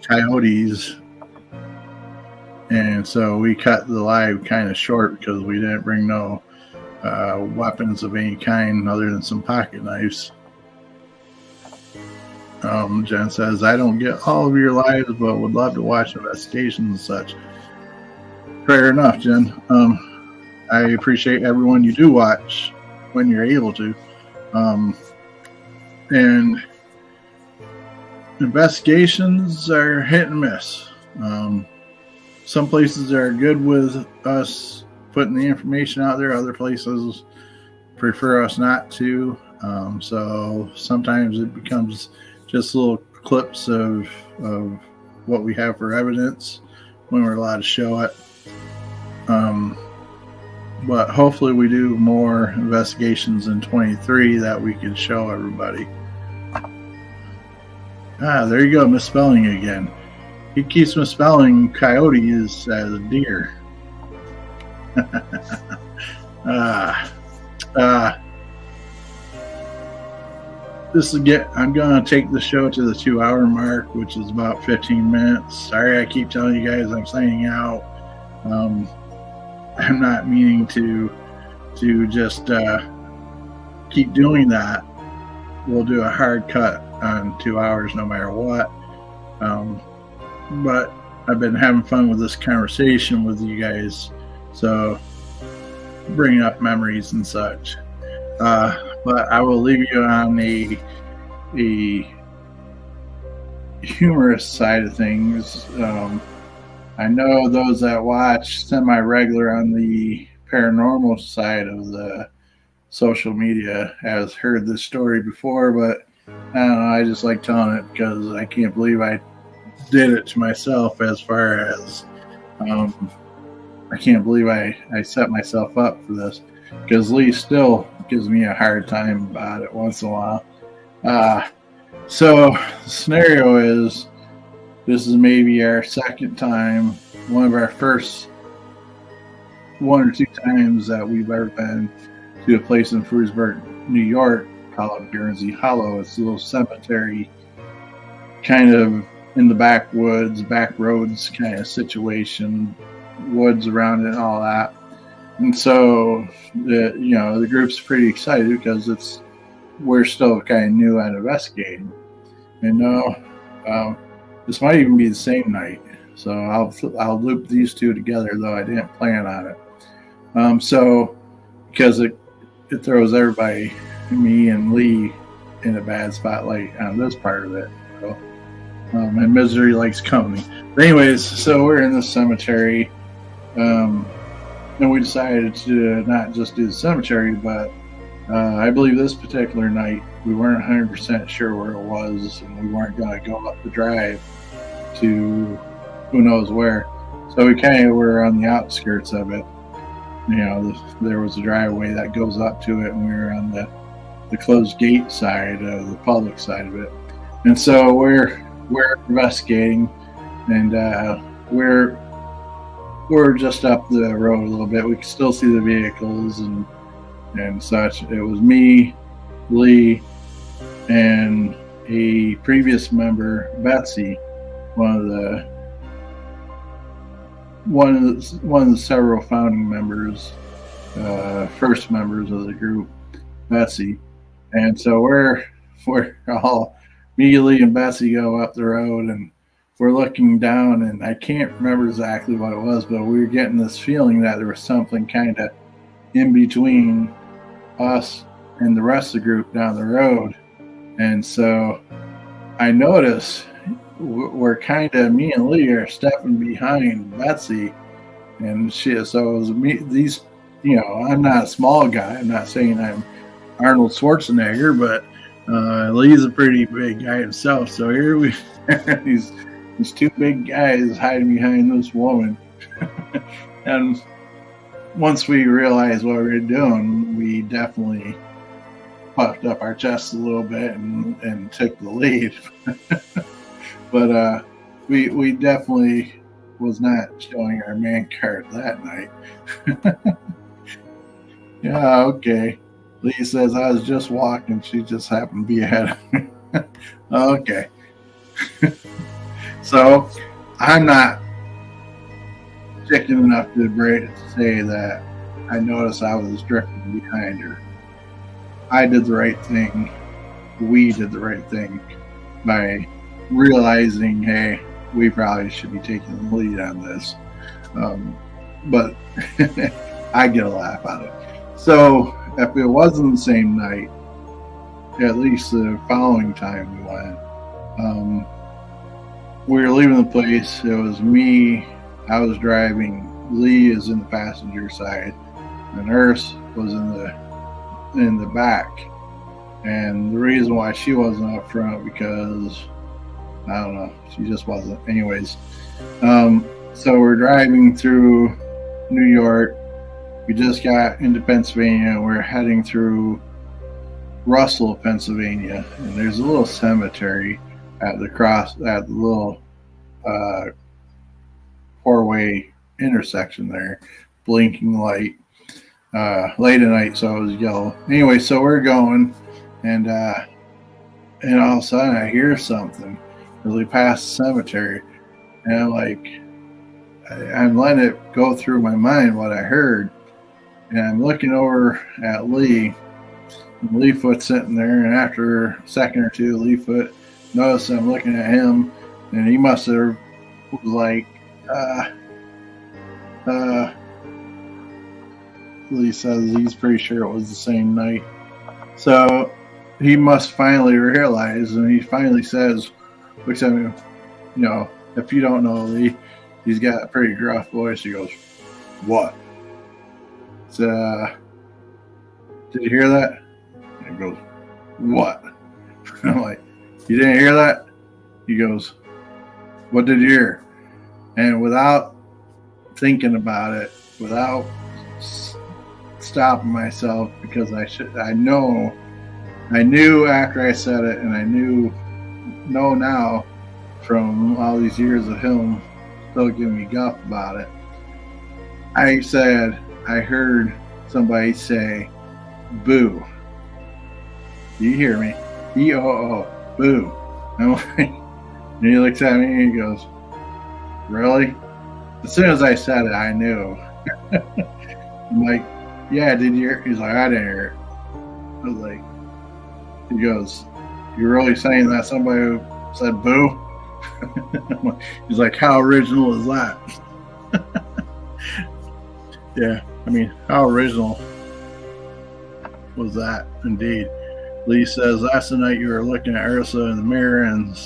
Coyotes. And so we cut the live kind of short because we didn't bring no weapons of any kind other than some pocket knives. Jen says, I don't get all of your lives, but would love to watch investigations and such. Fair enough, Jen. I appreciate everyone you do watch when you're able to. And investigations are hit and miss. Some places are good with us putting the information out there. Other places prefer us not to. So sometimes it becomes just little clips of what we have for evidence when we're allowed to show it. But hopefully we do more investigations in 23 that we can show everybody. There you go, misspelling again. He keeps misspelling coyote as a deer. I'm gonna take the show to the 2-hour mark, which is about 15 minutes. Sorry, I keep telling you guys I'm signing out. I'm not meaning to just keep doing that. We'll do a hard cut on 2 hours no matter what. But I've been having fun with this conversation with you guys, so bringing up memories and such. But I will leave you on a humorous side of things. I know those that watch semi-regular on the paranormal side of the social media has heard this story before, but I don't know, I just like telling it because I can't believe I did it to myself. As far as I can't believe I set myself up for this, because Lee still gives me a hard time about it once in a while. So the scenario is, this is maybe our second time, one of our first 1 or 2 times that we've ever been to a place in Frewsburg, New York, called Guernsey Hollow. It's a little cemetery, kind of in the backwoods, back roads kind of situation, woods around it and all that. And so the group's pretty excited because we're still kind of new at investigating. And this might even be the same night, so I'll loop these two together, though I didn't plan on it. So because it throws everybody, me and Lee, in a bad spotlight on this part of it. So, and misery likes company. But anyways, so we're in this cemetery, and we decided to not just do the cemetery, but I believe this particular night we weren't 100% sure where it was, and we weren't going to go up the drive to who knows where. So we kind of were on the outskirts of it. There was a driveway that goes up to it, and we were on the closed gate side of the public side of it. And so we're investigating, and we're just up the road a little bit. We can still see the vehicles and such. It was me, Lee, and a previous member, Betsy, one of the several founding members, first members of the group, Betsy. And so we're all, me, Lee, and Betsy go up the road, and we're looking down, and I can't remember exactly what it was, but we were getting this feeling that there was something kind of in between us and the rest of the group down the road. And so I noticed we're kind of, me and Lee are stepping behind Betsy, And shit, so it was me. These, I'm not a small guy. I'm not saying I'm Arnold Schwarzenegger, but Lee's a pretty big guy himself. So here we these two big guys hiding behind this woman. And once we realized what we were doing, we definitely puffed up our chests a little bit and took the lead. But we definitely was not showing our man card that night. Yeah, okay. Lee says, I was just walking. She just happened to be ahead of me. Okay. So I'm not chicken enough to say that I noticed I was drifting behind her. I did the right thing. We did the right thing by realizing, hey, we probably should be taking the lead on this. But I get a laugh out of it. So if it wasn't the same night, at least the following time we went, we were leaving the place. It was me. I was driving. Lee is in the passenger side, and Urs was in the back. And the reason why she wasn't up front because I don't know, she just wasn't. Anyways, so we're driving through New York. We just got into Pennsylvania. We're heading through Russell, Pennsylvania, and there's a little cemetery at the little four-way intersection there, blinking light, late at night, so it was yellow. Anyway, so we're going, and all of a sudden I hear something as we pass the cemetery, and I'm letting it go through my mind what I heard, and I'm looking over at Lee. Leefoot's sitting there, and after a second or two, Leefoot noticed I'm looking at him, and he must have was like, Lee says he's pretty sure it was the same night. So he must finally realize, and he finally says, looks at me, if you don't know Lee, he's got a pretty gruff voice. He goes, what? So, did you hear that? And he goes, what? I'm like, you didn't hear that? He goes, what did you hear? And without thinking about it, without stopping myself, because I knew after I said it, and I know now from all these years of him still giving me guff about it. I said, I heard somebody say, boo. Do you hear me? B-O-O, boo. I'm like, and he looks at me and he goes, really? As soon as I said it, I knew. I'm like, yeah, did you hear it? He's like, I didn't hear it. I was like, he goes, you're really saying that somebody said boo? He's like, how original is that? Yeah, I mean, how original was that indeed? Lee says, that's the night you were looking at Ursula in the mirror and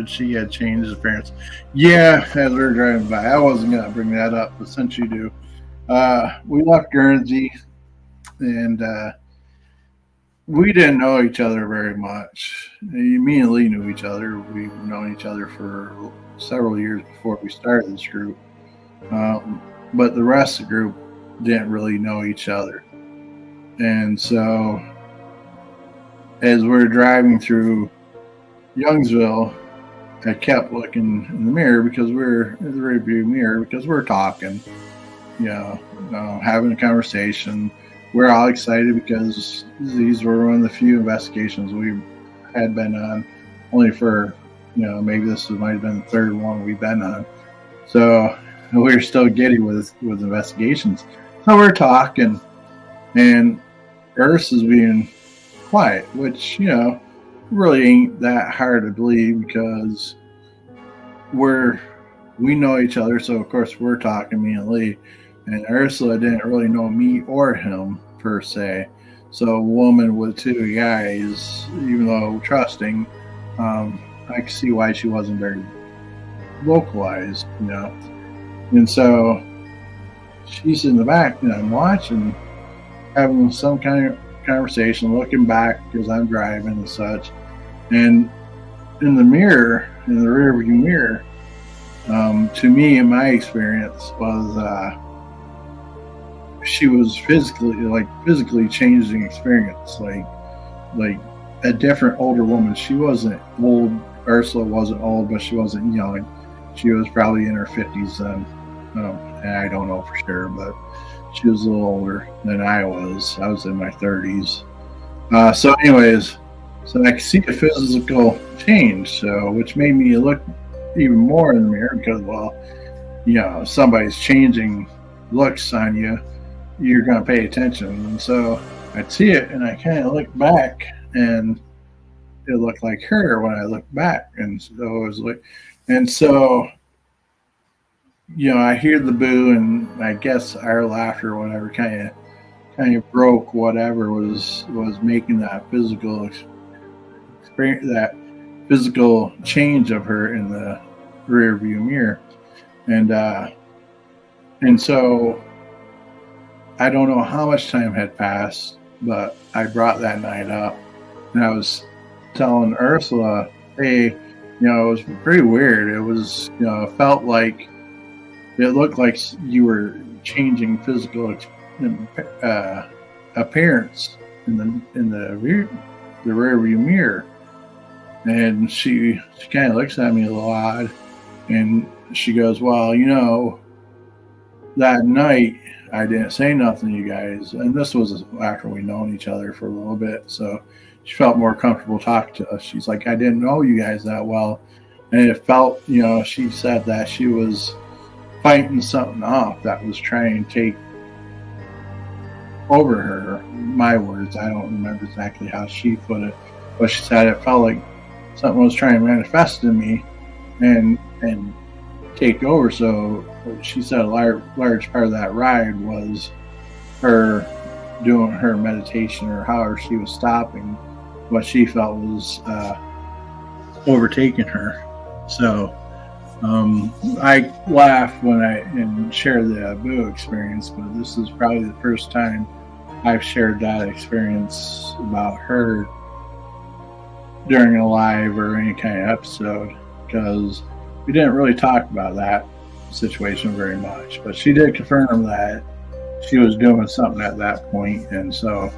she had changed his appearance. Yeah, as we were driving by. I wasn't going to bring that up, but since you do. We left Guernsey, and we didn't know each other very much. Me and Lee knew each other. We've known each other for several years before we started this group. But the rest of the group didn't really know each other. And so as we're driving through Youngsville, I kept looking in the mirror because we're in the rearview mirror because we're talking, having a conversation. We're all excited because these were one of the few investigations we had been on, only for, maybe this might have been the third one we've been on. So we're still giddy with investigations. So we're talking, and Urs is being quiet, which, really ain't that hard to believe because we know each other. So of course we're talking, me and Lee, and Ursula didn't really know me or him per se. So a woman with two guys, even though trusting, I can see why she wasn't very vocalized, And so she's in the back, and I'm watching, having some kind of conversation, looking back because I'm driving and such. And in the mirror, in the rear view mirror, to me, in my experience, was she was physically changing experience, like a different older woman. She wasn't old. Ursula wasn't old, but she wasn't young. She was probably in her 50s then. And I don't know for sure, but she was a little older than I was. I was in my 30s. So anyways, so I could see a physical change, so which made me look even more in the mirror because, well, if somebody's changing looks on you, you're going to pay attention. And so I'd see it, and I kind of looked back, and it looked like her when I looked back. And so it was like, and so, I hear the boo, and I guess our laughter or whatever kind of broke whatever was making that physical experience, that physical change of her in the rear view mirror. And so I don't know how much time had passed, but I brought that night up, and I was telling Ursula, hey, it was pretty weird. It was, it felt like, it looked like you were changing physical appearance in the rear view mirror. And she kind of looks at me a little odd, and she goes, well, that night I didn't say nothing to you guys, and this was after we known each other for a little bit, so she felt more comfortable talking to us. She's like, I didn't know you guys that well, and it felt, she said that she was fighting something off that was trying to take over her. My words, I don't remember exactly how she put it, but she said it felt like something was trying to manifest in me and take over. So she said a large part of that ride was her doing her meditation, or however she was stopping what she felt was overtaking her. So I laugh when and share the boo experience, but this is probably the first time I've shared that experience about her during a live or any kind of episode, because we didn't really talk about that situation very much, but she did confirm that she was doing something at that point. And so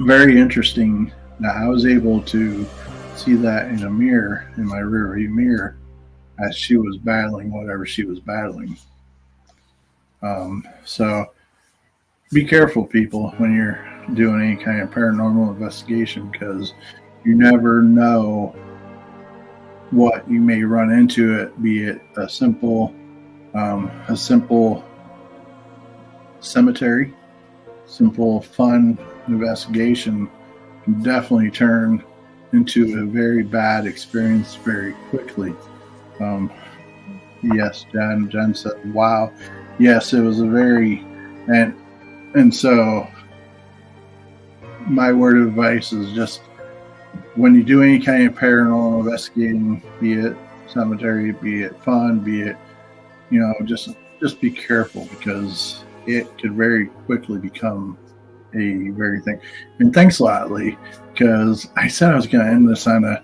very interesting that I was able to see that in a mirror, in my rear view mirror, as she was battling whatever she was battling. So be careful, people, when you're doing any kind of paranormal investigation, because you never know what you may run into it, be it a simple cemetery, simple fun investigation can definitely turn into a very bad experience very quickly. Yes, Jen said, wow. Yes, it was a very, and so my word of advice is just, when you do any kind of paranormal investigating, be it cemetery, be it fun, be it, just be careful, because it could very quickly become a very thing. And thanks a lot, Lee, because I said I was going to end this on a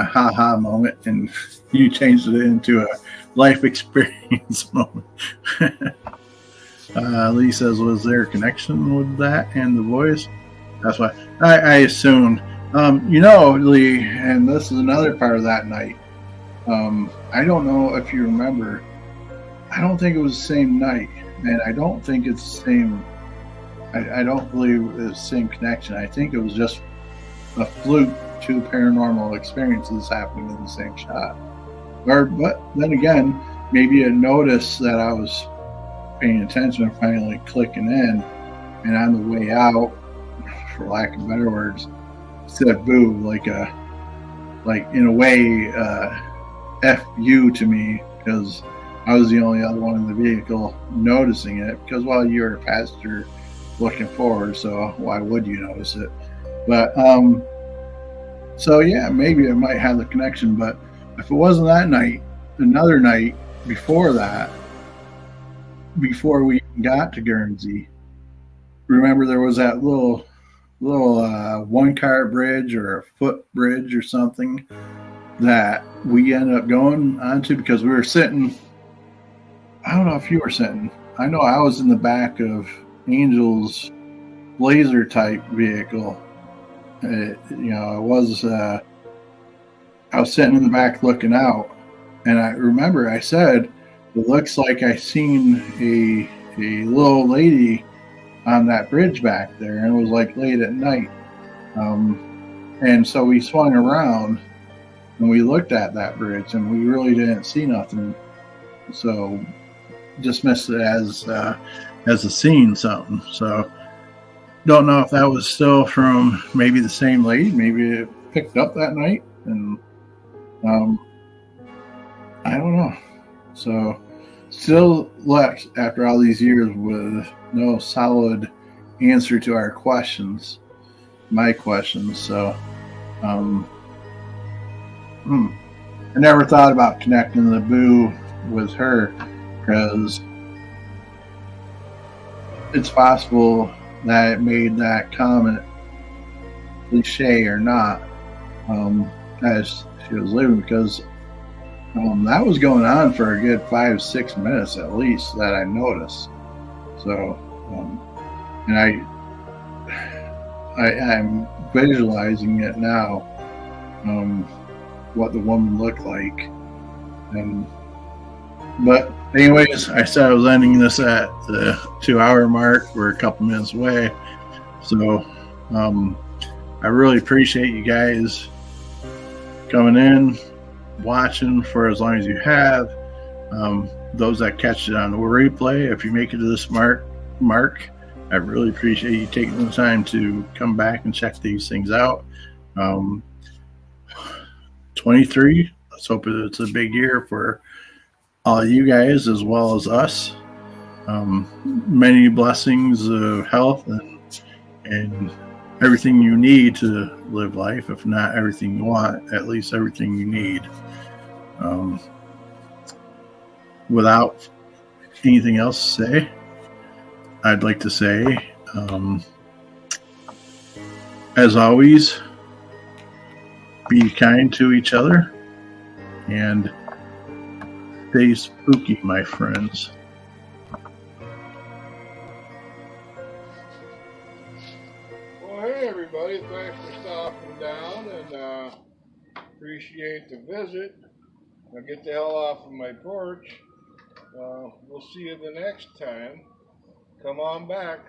ha-ha moment, and you changed it into a life experience moment. Lee says, was there a connection with that and the voice? That's why I assumed. Lee, and this is another part of that night. I don't know if you remember. I don't think it was the same night, and I don't think it's the same. I don't believe it's the same connection. I think it was just a fluke, two paranormal experiences happening in the same shot. But then again, maybe it noticed that I was paying attention and finally clicking in, and on the way out, for lack of better words, said boo, like in a way, F you to me, because I was the only other one in the vehicle noticing it, because while you're a passenger looking forward, so why would you notice it? But so yeah, maybe it might have the connection. But if it wasn't that night, another night before that, before we got to Guernsey, remember there was that little one car bridge or a foot bridge or something that we ended up going onto because we were sitting. I don't know if you were sitting. I know I was in the back of Angel's Blazer type vehicle. I was sitting in the back looking out, and I remember I said, "It looks like I seen a little lady on that bridge back there," and it was like late at night. And so we swung around and we looked at that bridge, and we really didn't see nothing. So dismissed it as a scene something. So don't know if that was still from maybe the same lady, maybe it picked up that night, and I don't know. So still left after all these years with no solid answer to our questions, my questions. So I never thought about connecting the boo with her because it's possible that it made that comment cliche or not as she was leaving, because that was going on for a good 5-6 minutes at least that I noticed. So and I'm visualizing it now, what the woman looked like. But anyways, I said I was ending this at the 2-hour mark. We're a couple minutes away. So I really appreciate you guys coming in, watching for as long as you have. Those that catch it on the replay, if you make it to this mark, I really appreciate you taking the time to come back and check these things out. 23, let's hope it's a big year for all you guys as well as us. Many blessings of health and everything you need to live life. If not everything you want, at least everything you need. Without anything else to say, I'd like to say, as always, be kind to each other and stay spooky, my friends. Well, hey everybody, thanks for stopping down, and appreciate the visit. Now get the hell off of my porch. We'll see you the next time. Come on back.